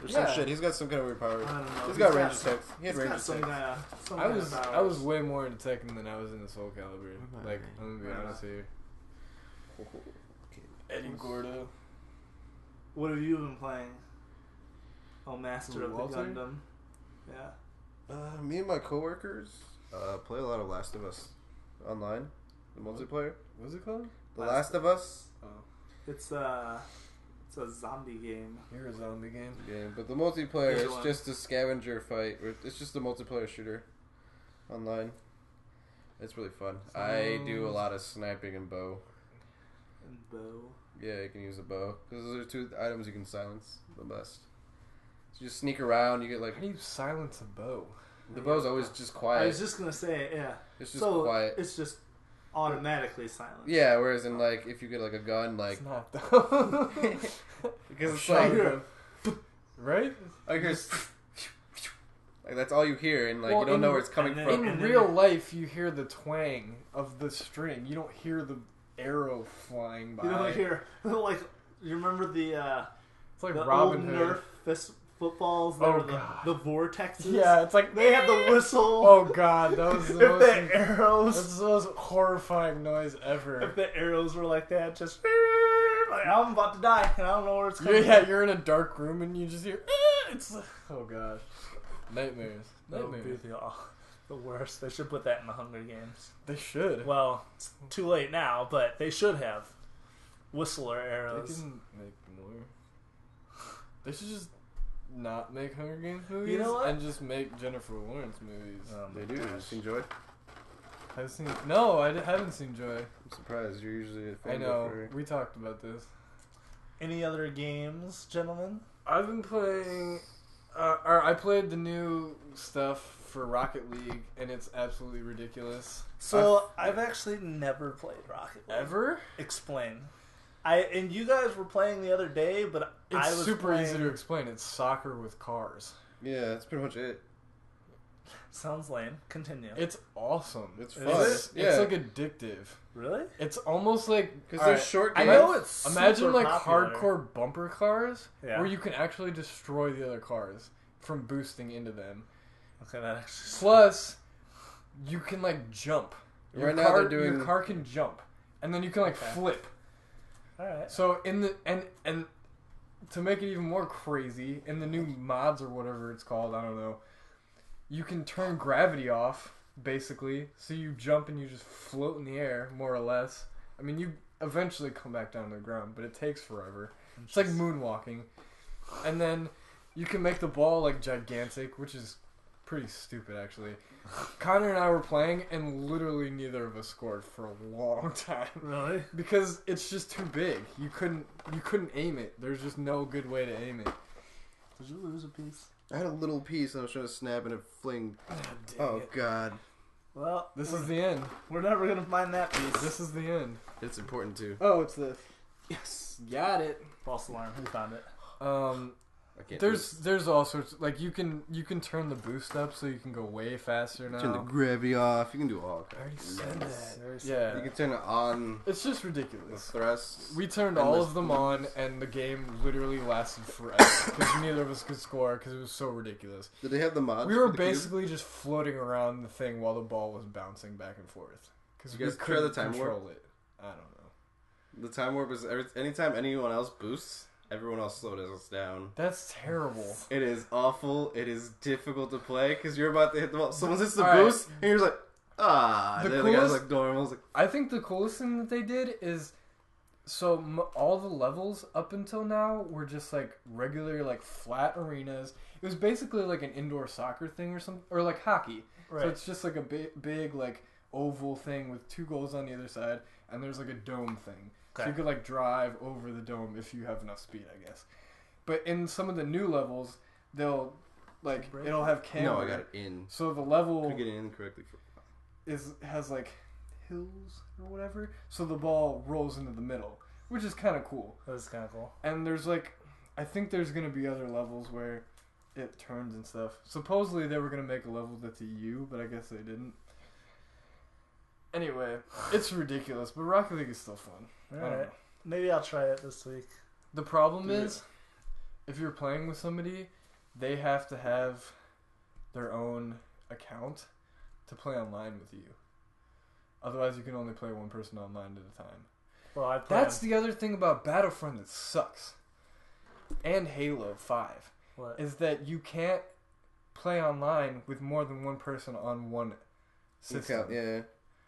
[SPEAKER 1] Or
[SPEAKER 2] Yeah.
[SPEAKER 1] some shit. He's got some kind of weird power.
[SPEAKER 3] I don't know.
[SPEAKER 1] He's got range attacks. He had
[SPEAKER 3] He's
[SPEAKER 1] range
[SPEAKER 3] got some
[SPEAKER 1] attacks.
[SPEAKER 3] some
[SPEAKER 2] I
[SPEAKER 3] kind
[SPEAKER 2] was
[SPEAKER 3] of
[SPEAKER 2] I
[SPEAKER 3] powers.
[SPEAKER 2] was way more into Tekken than I was into Soul Calibur.
[SPEAKER 1] Right.
[SPEAKER 2] Like, I'm gonna be
[SPEAKER 3] Yeah.
[SPEAKER 2] honest here.
[SPEAKER 1] Okay.
[SPEAKER 2] Eddie Gordo.
[SPEAKER 3] What have you been playing? Oh, Master
[SPEAKER 2] Who,
[SPEAKER 3] of
[SPEAKER 2] Walter?
[SPEAKER 3] the Gundam. Yeah.
[SPEAKER 1] Me and my coworkers play a lot of Last of Us online. The multiplayer.
[SPEAKER 2] What's it called?
[SPEAKER 1] The Last of Us.
[SPEAKER 2] Oh,
[SPEAKER 3] It's a zombie game.
[SPEAKER 2] you're a zombie game.
[SPEAKER 1] Yeah, but the multiplayer
[SPEAKER 3] Which
[SPEAKER 1] is
[SPEAKER 3] one?
[SPEAKER 1] just a scavenger fight. It's just a multiplayer shooter online. It's really fun. I do a lot of sniping and bow.
[SPEAKER 3] And bow.
[SPEAKER 1] Yeah, you can use a bow because those are two items you can silence the best. So you just sneak around. You get like
[SPEAKER 2] How do you silence a bow?
[SPEAKER 1] the bow's always just
[SPEAKER 3] I
[SPEAKER 1] quiet.
[SPEAKER 3] was just gonna say, yeah.
[SPEAKER 1] It's just
[SPEAKER 3] So
[SPEAKER 1] quiet.
[SPEAKER 3] it's just automatically silent.
[SPEAKER 1] Yeah, whereas in like if you get like a gun, like
[SPEAKER 2] It's not though.
[SPEAKER 1] because it's
[SPEAKER 2] Shotgun.
[SPEAKER 1] like
[SPEAKER 2] Right?
[SPEAKER 1] I hear like that's all you hear, and like
[SPEAKER 2] Well,
[SPEAKER 1] you don't know where
[SPEAKER 2] in-
[SPEAKER 1] it's coming
[SPEAKER 3] and then-
[SPEAKER 1] from.
[SPEAKER 2] In real life, you hear the twang of the string. You don't hear the arrow flying by.
[SPEAKER 3] You know, here, like, you remember the
[SPEAKER 2] It's like
[SPEAKER 3] the
[SPEAKER 2] Robin
[SPEAKER 3] old
[SPEAKER 2] Hood.
[SPEAKER 3] Nerf fist footballs that
[SPEAKER 2] Oh,
[SPEAKER 3] are
[SPEAKER 2] God.
[SPEAKER 3] the vortexes?
[SPEAKER 2] Yeah, it's like
[SPEAKER 3] They had the whistle.
[SPEAKER 2] Oh god, that was the
[SPEAKER 3] If
[SPEAKER 2] most,
[SPEAKER 3] the arrows,
[SPEAKER 2] that's the most horrifying noise
[SPEAKER 3] if
[SPEAKER 2] ever.
[SPEAKER 3] the arrows were like that, just like I'm about to die and I don't know where it's coming.
[SPEAKER 2] Yeah, you're in a dark room and you just hear it's oh gosh, nightmares.
[SPEAKER 3] That would be
[SPEAKER 2] Nightmares.
[SPEAKER 3] The worst. They should put that in the Hunger Games.
[SPEAKER 2] They should.
[SPEAKER 3] Well, it's too late now, but they should have. Whistler arrows.
[SPEAKER 2] They can make more. They should just not make Hunger Games movies,
[SPEAKER 3] You know what?
[SPEAKER 2] and just make Jennifer Lawrence movies.
[SPEAKER 1] They do. Have you seen Joy?
[SPEAKER 2] No, I haven't seen Joy.
[SPEAKER 1] I'm surprised. You're usually a fan.
[SPEAKER 2] I know. We talked about this.
[SPEAKER 3] Any other games, gentlemen?
[SPEAKER 2] I've been playing. I played the new stuff for Rocket League, and it's absolutely ridiculous.
[SPEAKER 3] So I've actually never played Rocket League.
[SPEAKER 2] Ever?
[SPEAKER 3] Explain. And you guys were playing the other day, but I was
[SPEAKER 2] super easy to explain. It's soccer with cars.
[SPEAKER 1] Yeah, that's pretty much it.
[SPEAKER 3] Sounds lame. Continue.
[SPEAKER 2] It's awesome.
[SPEAKER 1] It's fun.
[SPEAKER 2] It's like addictive.
[SPEAKER 3] Really?
[SPEAKER 2] It's almost like
[SPEAKER 1] because they're short games.
[SPEAKER 3] I know it's
[SPEAKER 2] imagine like
[SPEAKER 3] popular.
[SPEAKER 2] hardcore bumper cars
[SPEAKER 3] Yeah.
[SPEAKER 2] where you can actually destroy the other cars from boosting into them.
[SPEAKER 3] Okay, that actually.
[SPEAKER 2] Plus, you can like jump.
[SPEAKER 1] Right now they're doing
[SPEAKER 2] your car can jump, and then you can like flip.
[SPEAKER 3] All right.
[SPEAKER 2] So in the and to make it even more crazy, in the new mods or whatever it's called, I don't know, you can turn gravity off basically. So you jump and you just float in the air, more or less. I mean, you eventually come back down to the ground, but it takes forever. It's like moonwalking. And then you can make the ball like gigantic, which is pretty stupid actually. Connor and I were playing, and literally neither of us scored for a long time.
[SPEAKER 3] Really?
[SPEAKER 2] Because it's just too big. You couldn't aim it. There's just no good way to aim it.
[SPEAKER 3] Did you lose a piece?
[SPEAKER 1] I had a little piece. I was trying to snap and it flinged. God.
[SPEAKER 3] Well,
[SPEAKER 2] This is the end.
[SPEAKER 3] we're never gonna find that piece.
[SPEAKER 2] This is the end.
[SPEAKER 1] It's important too.
[SPEAKER 2] Oh, it's this. Yes, got it.
[SPEAKER 3] False alarm. Who found it?
[SPEAKER 1] I can't.
[SPEAKER 2] There's all sorts. Like you can turn the boost up so you can go way faster now.
[SPEAKER 1] Turn the gravity off. You can do all
[SPEAKER 2] I already
[SPEAKER 1] kinds.
[SPEAKER 2] said
[SPEAKER 3] Yes.
[SPEAKER 2] that. Yeah.
[SPEAKER 1] You can turn it on.
[SPEAKER 2] It's just
[SPEAKER 1] The
[SPEAKER 2] ridiculous.
[SPEAKER 1] thrust.
[SPEAKER 2] We turned
[SPEAKER 1] and
[SPEAKER 2] all
[SPEAKER 1] the
[SPEAKER 2] of them on, and the game literally lasted forever because neither of us could score because it was so ridiculous.
[SPEAKER 1] Did they have the mods?
[SPEAKER 2] We were
[SPEAKER 1] for the cube?
[SPEAKER 2] basically just floating around the thing while the ball was bouncing back and forth because
[SPEAKER 1] You
[SPEAKER 2] we
[SPEAKER 1] guys try
[SPEAKER 2] couldn't
[SPEAKER 1] the time
[SPEAKER 2] control
[SPEAKER 1] warp?
[SPEAKER 2] it. I don't know.
[SPEAKER 1] The time warp is anytime anyone else boosts, everyone else slows us down.
[SPEAKER 2] That's terrible.
[SPEAKER 1] It is awful. It is difficult to play because you're about to hit the ball. Someone hits the
[SPEAKER 2] All right.
[SPEAKER 1] boost, and you're just like,
[SPEAKER 2] The
[SPEAKER 1] and then the guy's
[SPEAKER 2] coolest-
[SPEAKER 1] like normal. It's like,
[SPEAKER 2] I think the coolest thing that they did is all the levels up until now were just like regular like flat arenas. It was basically like an indoor soccer thing or something, or like hockey.
[SPEAKER 3] Right.
[SPEAKER 2] So it's just like a big like oval thing with two goals on the other side, and there's like a dome thing. So you could like drive over the dome if you have enough speed, I guess. But in some of the new levels, they'll like it'll have camera.
[SPEAKER 1] no, I got it in.
[SPEAKER 2] So the level
[SPEAKER 1] I'm getting in correctly.
[SPEAKER 2] has like hills or whatever, so the ball rolls into the middle, which is kind of cool.
[SPEAKER 3] That was kind of cool.
[SPEAKER 2] And there's like, I think there's gonna be other levels where it turns and stuff. Supposedly they were gonna make a level that's a U, but I guess they didn't. Anyway, it's ridiculous, but Rocket League is still fun.
[SPEAKER 3] Alright. Maybe I'll try it this week.
[SPEAKER 2] The problem is, if you're playing with somebody, they have to have their own account to play online with you. Otherwise, you can only play one person online at a time.
[SPEAKER 3] Well, I play.
[SPEAKER 2] That's the other thing about Battlefront that sucks. And Halo 5.
[SPEAKER 3] What?
[SPEAKER 2] Is that you can't play online with more than one person on one system.
[SPEAKER 1] Yeah.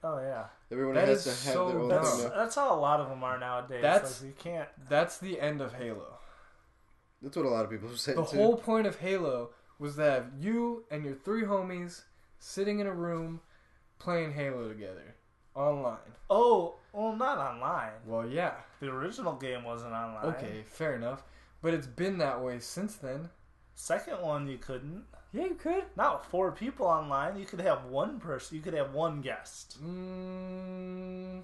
[SPEAKER 3] Oh yeah.
[SPEAKER 1] Everyone
[SPEAKER 2] That
[SPEAKER 1] has
[SPEAKER 2] is
[SPEAKER 1] to have
[SPEAKER 2] so
[SPEAKER 1] their own
[SPEAKER 2] dumb.
[SPEAKER 1] thing.
[SPEAKER 3] That's how a lot of them are nowadays.
[SPEAKER 2] That's-
[SPEAKER 3] like, you can't.
[SPEAKER 2] That's the end of Halo.
[SPEAKER 1] That's what a lot of people say
[SPEAKER 2] The
[SPEAKER 1] too.
[SPEAKER 2] whole point of Halo was to have you and your three homies sitting in a room playing Halo together. Online.
[SPEAKER 3] Oh, well, not online.
[SPEAKER 2] Well, yeah.
[SPEAKER 3] The original game wasn't online.
[SPEAKER 2] Okay, fair enough. But it's been that way since then.
[SPEAKER 3] Second one, you couldn't.
[SPEAKER 2] Yeah, you could.
[SPEAKER 3] Not with 4 people online. You could have one person. You could have one guest.
[SPEAKER 2] I'm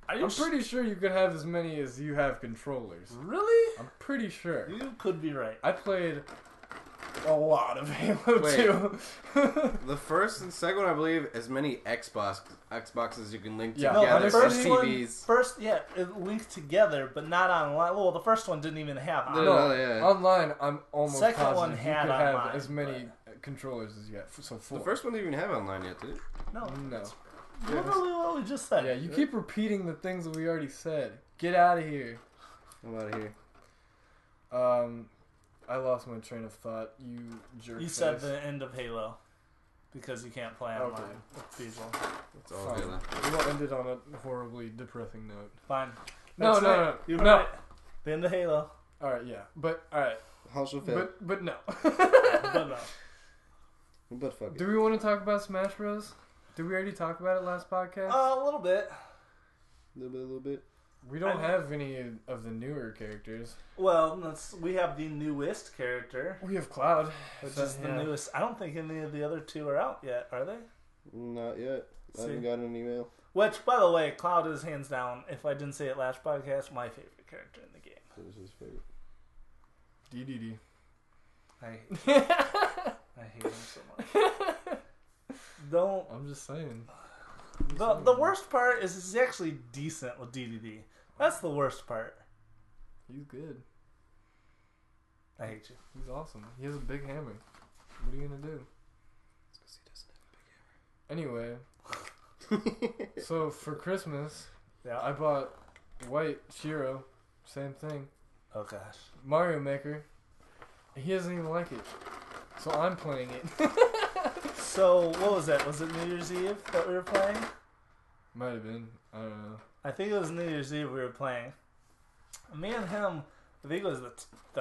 [SPEAKER 3] Are you
[SPEAKER 2] pretty sure you could have as many as you have controllers.
[SPEAKER 3] Really?
[SPEAKER 2] I'm pretty sure.
[SPEAKER 3] You could be right.
[SPEAKER 2] I played a lot of Halo
[SPEAKER 1] Wait.
[SPEAKER 2] 2.
[SPEAKER 1] The first and second one, I believe, as many Xboxes you can link
[SPEAKER 2] Yeah.
[SPEAKER 3] No,
[SPEAKER 1] together
[SPEAKER 3] the
[SPEAKER 1] as
[SPEAKER 3] first one,
[SPEAKER 1] TVs.
[SPEAKER 3] it linked together, but not online. Well, the first one didn't even have online.
[SPEAKER 1] No, yeah.
[SPEAKER 2] Online, I'm almost
[SPEAKER 3] Second
[SPEAKER 2] positive
[SPEAKER 3] one
[SPEAKER 2] you
[SPEAKER 3] had
[SPEAKER 2] could have
[SPEAKER 3] online,
[SPEAKER 2] as many controllers as you have. So 4.
[SPEAKER 1] The first one didn't even have online yet, did it?
[SPEAKER 3] No.
[SPEAKER 2] No.
[SPEAKER 3] Literally what we just said.
[SPEAKER 2] Yeah, you keep repeating the things that we already said. Get out of here.
[SPEAKER 1] I'm out of here.
[SPEAKER 2] I lost my train of thought. You jerk.
[SPEAKER 3] You said
[SPEAKER 2] face.
[SPEAKER 3] the end of Halo. because you can't play online with people.
[SPEAKER 1] It's all Halo.
[SPEAKER 2] We won't end it on a horribly depressing note.
[SPEAKER 3] Fine.
[SPEAKER 2] No.
[SPEAKER 3] You're right. The end of Halo.
[SPEAKER 2] All right, yeah, but all right.
[SPEAKER 1] House of Fate.
[SPEAKER 2] But no.
[SPEAKER 3] But no.
[SPEAKER 1] But fuck it.
[SPEAKER 2] Do we want to talk about Smash Bros? Did we already talk about it last podcast?
[SPEAKER 3] A little bit.
[SPEAKER 1] A little bit.
[SPEAKER 2] We don't have any of the newer characters.
[SPEAKER 3] Well, we have the newest character.
[SPEAKER 2] We have Cloud,
[SPEAKER 3] which is the newest. I don't think any of the other two are out yet, are they?
[SPEAKER 1] Not yet. I haven't got an email.
[SPEAKER 3] Which, by the way, Cloud is hands down, if I didn't say it last podcast, my favorite character in the game.
[SPEAKER 1] Who's his favorite?
[SPEAKER 2] DDD.
[SPEAKER 3] I hate him so much. Don't.
[SPEAKER 2] I'm just saying.
[SPEAKER 3] The worst part is he's actually decent with DDD. That's the worst part.
[SPEAKER 2] He's good.
[SPEAKER 3] I hate you.
[SPEAKER 2] He's awesome. He has a big hammer. What are you gonna do?
[SPEAKER 1] It's because he doesn't have a big hammer.
[SPEAKER 2] Anyway, so for Christmas,
[SPEAKER 3] Yeah.
[SPEAKER 2] I bought White Shiro. Same thing.
[SPEAKER 3] Oh gosh.
[SPEAKER 2] Mario Maker. He doesn't even like it, so I'm playing it.
[SPEAKER 3] So what was that? Was it New Year's Eve that we were playing?
[SPEAKER 2] Might have been. I don't know.
[SPEAKER 3] I think it was New Year's Eve we were playing. Me and him, I think it was the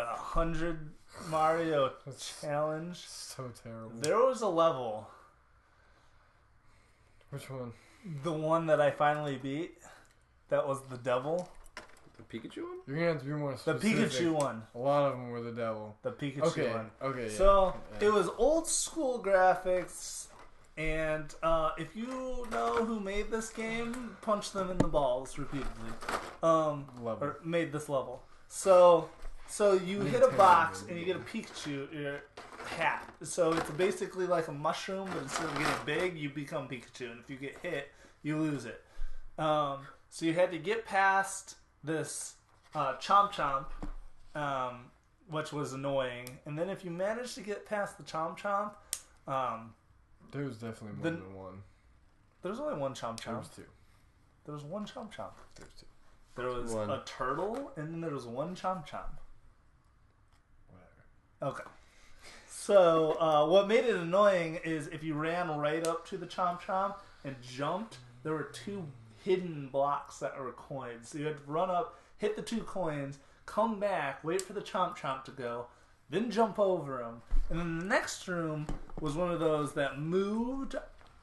[SPEAKER 3] 100 Mario challenge.
[SPEAKER 2] So terrible.
[SPEAKER 3] There was a level.
[SPEAKER 2] Which one?
[SPEAKER 3] The one that I finally beat. That was the devil.
[SPEAKER 1] The Pikachu one?
[SPEAKER 2] You're gonna have to be more
[SPEAKER 3] The
[SPEAKER 2] specific.
[SPEAKER 3] Pikachu one.
[SPEAKER 2] A lot of them were the devil.
[SPEAKER 3] The Pikachu one.
[SPEAKER 2] Okay. Yeah.
[SPEAKER 3] So it was old school graphics, and if you know who made this game, punch them in the balls repeatedly. Or made this level. So you hit a box and you get a Pikachu your hat. So it's basically like a mushroom, but instead of getting big, you become Pikachu, and if you get hit, you lose it. So you had to get past this Chomp Chomp, which was annoying. And then if you managed to get past the Chomp Chomp,
[SPEAKER 2] there was definitely more than one.
[SPEAKER 3] There was only one Chomp Chomp.
[SPEAKER 2] There was two.
[SPEAKER 3] There was one Chomp Chomp.
[SPEAKER 2] There was two.
[SPEAKER 3] There was a turtle, and then there was one Chomp Chomp.
[SPEAKER 2] Whatever.
[SPEAKER 3] Okay. So what made it annoying is if you ran right up to the Chomp Chomp and jumped, there were two hidden blocks that were coins. So you had to run up, hit the 2 coins, come back, wait for the Chomp Chomp to go, then jump over them. And then the next room was one of those that moved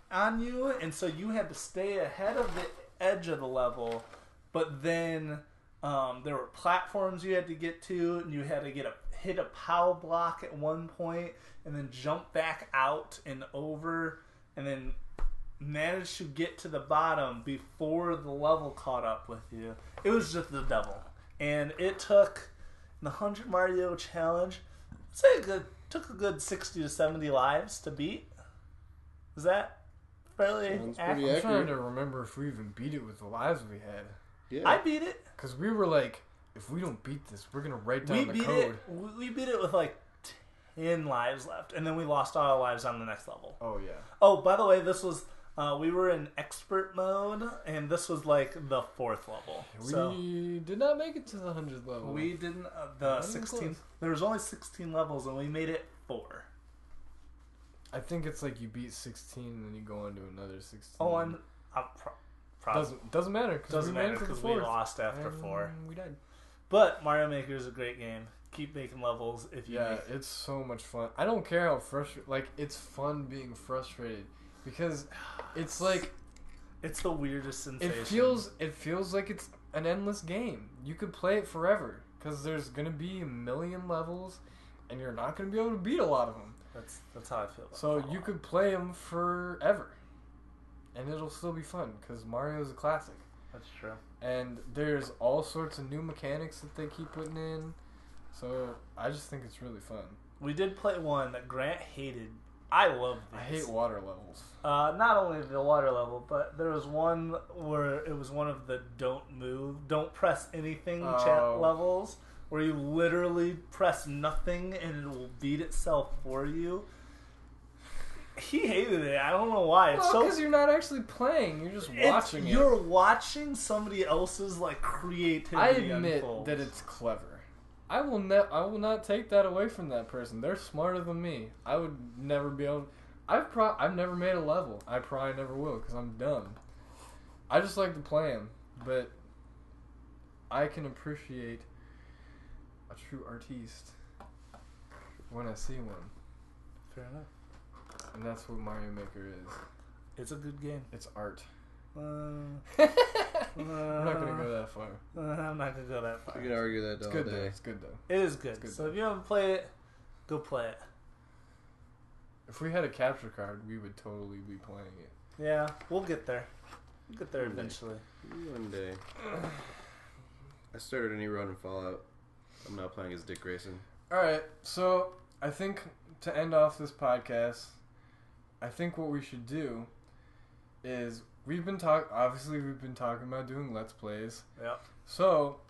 [SPEAKER 3] on you, and so you had to stay ahead of the edge of the level, but then there were platforms you had to get to, and you had to hit a POW block at one point, and then jump back out and over, and then managed to get to the bottom before the level caught up with you. It was just the devil. And it took the 100 Mario challenge, I'd say took a good 60 to 70 lives to beat. Is that fairly accurate?
[SPEAKER 2] I'm trying to remember if we even beat it with the lives we had.
[SPEAKER 1] Yeah.
[SPEAKER 3] I beat it.
[SPEAKER 2] Because we were like, if we don't beat this, we're going to write down the code.
[SPEAKER 3] We beat it with like 10 lives left. And then we lost all our lives on the next level.
[SPEAKER 2] Oh, yeah.
[SPEAKER 3] Oh, by the way, this was... we were in expert mode, and this was like the 4th level.
[SPEAKER 2] We did not make it to the 100th level.
[SPEAKER 3] We didn't. The 16th. There was only 16 levels, and we made it 4.
[SPEAKER 2] I think it's like you beat 16, and then you go on to another 16.
[SPEAKER 3] Oh, I'm
[SPEAKER 2] doesn't matter.
[SPEAKER 3] Doesn't matter because we lost after 4.
[SPEAKER 2] We died.
[SPEAKER 3] But Mario Maker is a great game. Keep making levels if you.
[SPEAKER 2] Yeah, it's so much fun. I don't care how frustrated. Like, it's fun being frustrated. Because it's like
[SPEAKER 3] it's the weirdest sensation.
[SPEAKER 2] It feels like it's an endless game. You could play it forever because there's gonna be a million levels, and you're not gonna be able to beat a lot of them.
[SPEAKER 3] That's how I feel.
[SPEAKER 2] So you could play them forever, and it'll still be fun because Mario's a classic.
[SPEAKER 3] That's true.
[SPEAKER 2] And there's all sorts of new mechanics that they keep putting in. So I just think it's really fun.
[SPEAKER 3] We did play one that Grant hated. I love these.
[SPEAKER 2] I hate water levels.
[SPEAKER 3] Not only the water level, but there was one where it was one of the don't press anything chat levels, where you literally press nothing and it will beat itself for you. He hated it. I don't know why.
[SPEAKER 2] Well, because you're not actually playing. You're just watching it.
[SPEAKER 3] You're watching somebody else's like creativity.
[SPEAKER 2] I admit
[SPEAKER 3] unfold.
[SPEAKER 2] that it's clever. I will not take that away from that person. They're smarter than me. I would never be able. I've never made a level. I probably never will because I'm dumb. I just like to play them, but I can appreciate a true artiste when I see one.
[SPEAKER 3] Fair enough.
[SPEAKER 2] And that's what Mario Maker is.
[SPEAKER 3] It's a good game.
[SPEAKER 2] It's art.
[SPEAKER 3] I'm
[SPEAKER 2] not gonna go that far.
[SPEAKER 3] I'm not gonna go that far.
[SPEAKER 1] You can argue that all day.
[SPEAKER 2] It's good though.
[SPEAKER 3] It is good. So if you haven't played it, go play it.
[SPEAKER 2] If we had a capture card, we would totally be playing it.
[SPEAKER 3] Yeah, we'll get there. We'll get there eventually.
[SPEAKER 1] One day. I started a new run in Fallout. I'm now playing as Dick Grayson.
[SPEAKER 2] Alright, so I think to end off this podcast, I think what we should do is we've been talking about doing Let's Plays.
[SPEAKER 3] Yeah.
[SPEAKER 2] So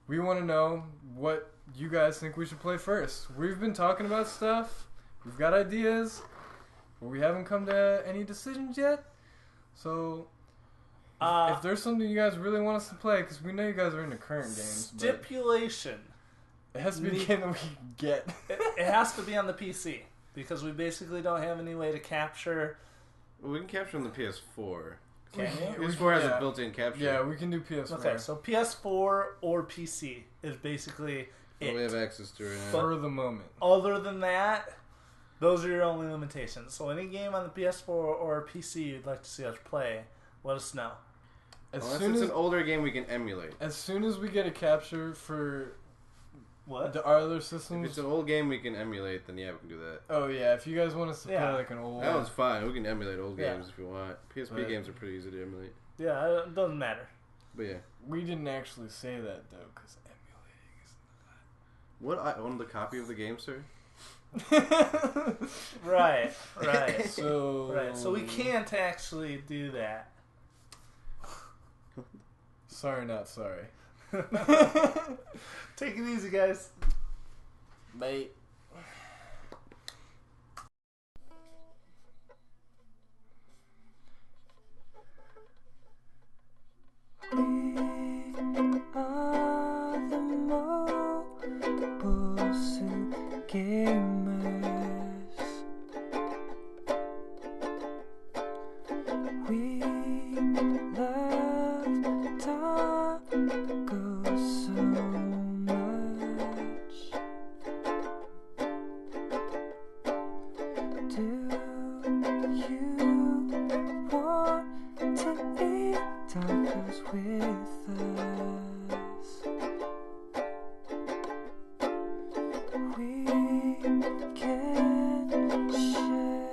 [SPEAKER 2] we want to know what you guys think we should play first. We've been talking about stuff. We've got ideas, but we haven't come to any decisions yet. So if there's something you guys really want us to play, because we know you guys are into current games.
[SPEAKER 3] Stipulation.
[SPEAKER 2] It has to be a game that we can get.
[SPEAKER 3] It has to be on the PC, because we basically don't have any way to capture.
[SPEAKER 1] Well, we can capture on the PS4.
[SPEAKER 3] Can you?
[SPEAKER 1] PS4 has a built-in capture.
[SPEAKER 2] Yeah, we can do PS4.
[SPEAKER 3] Okay, so PS4 or PC is basically it.
[SPEAKER 1] We have access to it now.
[SPEAKER 2] For the moment.
[SPEAKER 3] Other than that, those are your only limitations. So any game on the PS4 or PC you'd like to see us play, let us know.
[SPEAKER 1] Unless it's an older game we can emulate.
[SPEAKER 2] As soon as we get a capture for
[SPEAKER 3] what
[SPEAKER 2] the other systems.
[SPEAKER 1] If it's an old game we can emulate, then yeah, we can do that.
[SPEAKER 2] Oh yeah, if you guys want us to play like an old.
[SPEAKER 1] That one's fine. We can emulate old games if you want. PSP games are pretty easy to emulate.
[SPEAKER 3] Yeah, it doesn't matter.
[SPEAKER 1] But yeah.
[SPEAKER 2] We didn't actually say that though, because emulating is not.
[SPEAKER 1] What, I own the copy of the game, sir?
[SPEAKER 3] Right. So we can't actually do that.
[SPEAKER 2] Sorry, not sorry.
[SPEAKER 3] Take it easy, guys.
[SPEAKER 2] Mate.
[SPEAKER 4] We are the Mobile Suit Gamers. We love tacos so much. Do you want to eat tacos with us? We can share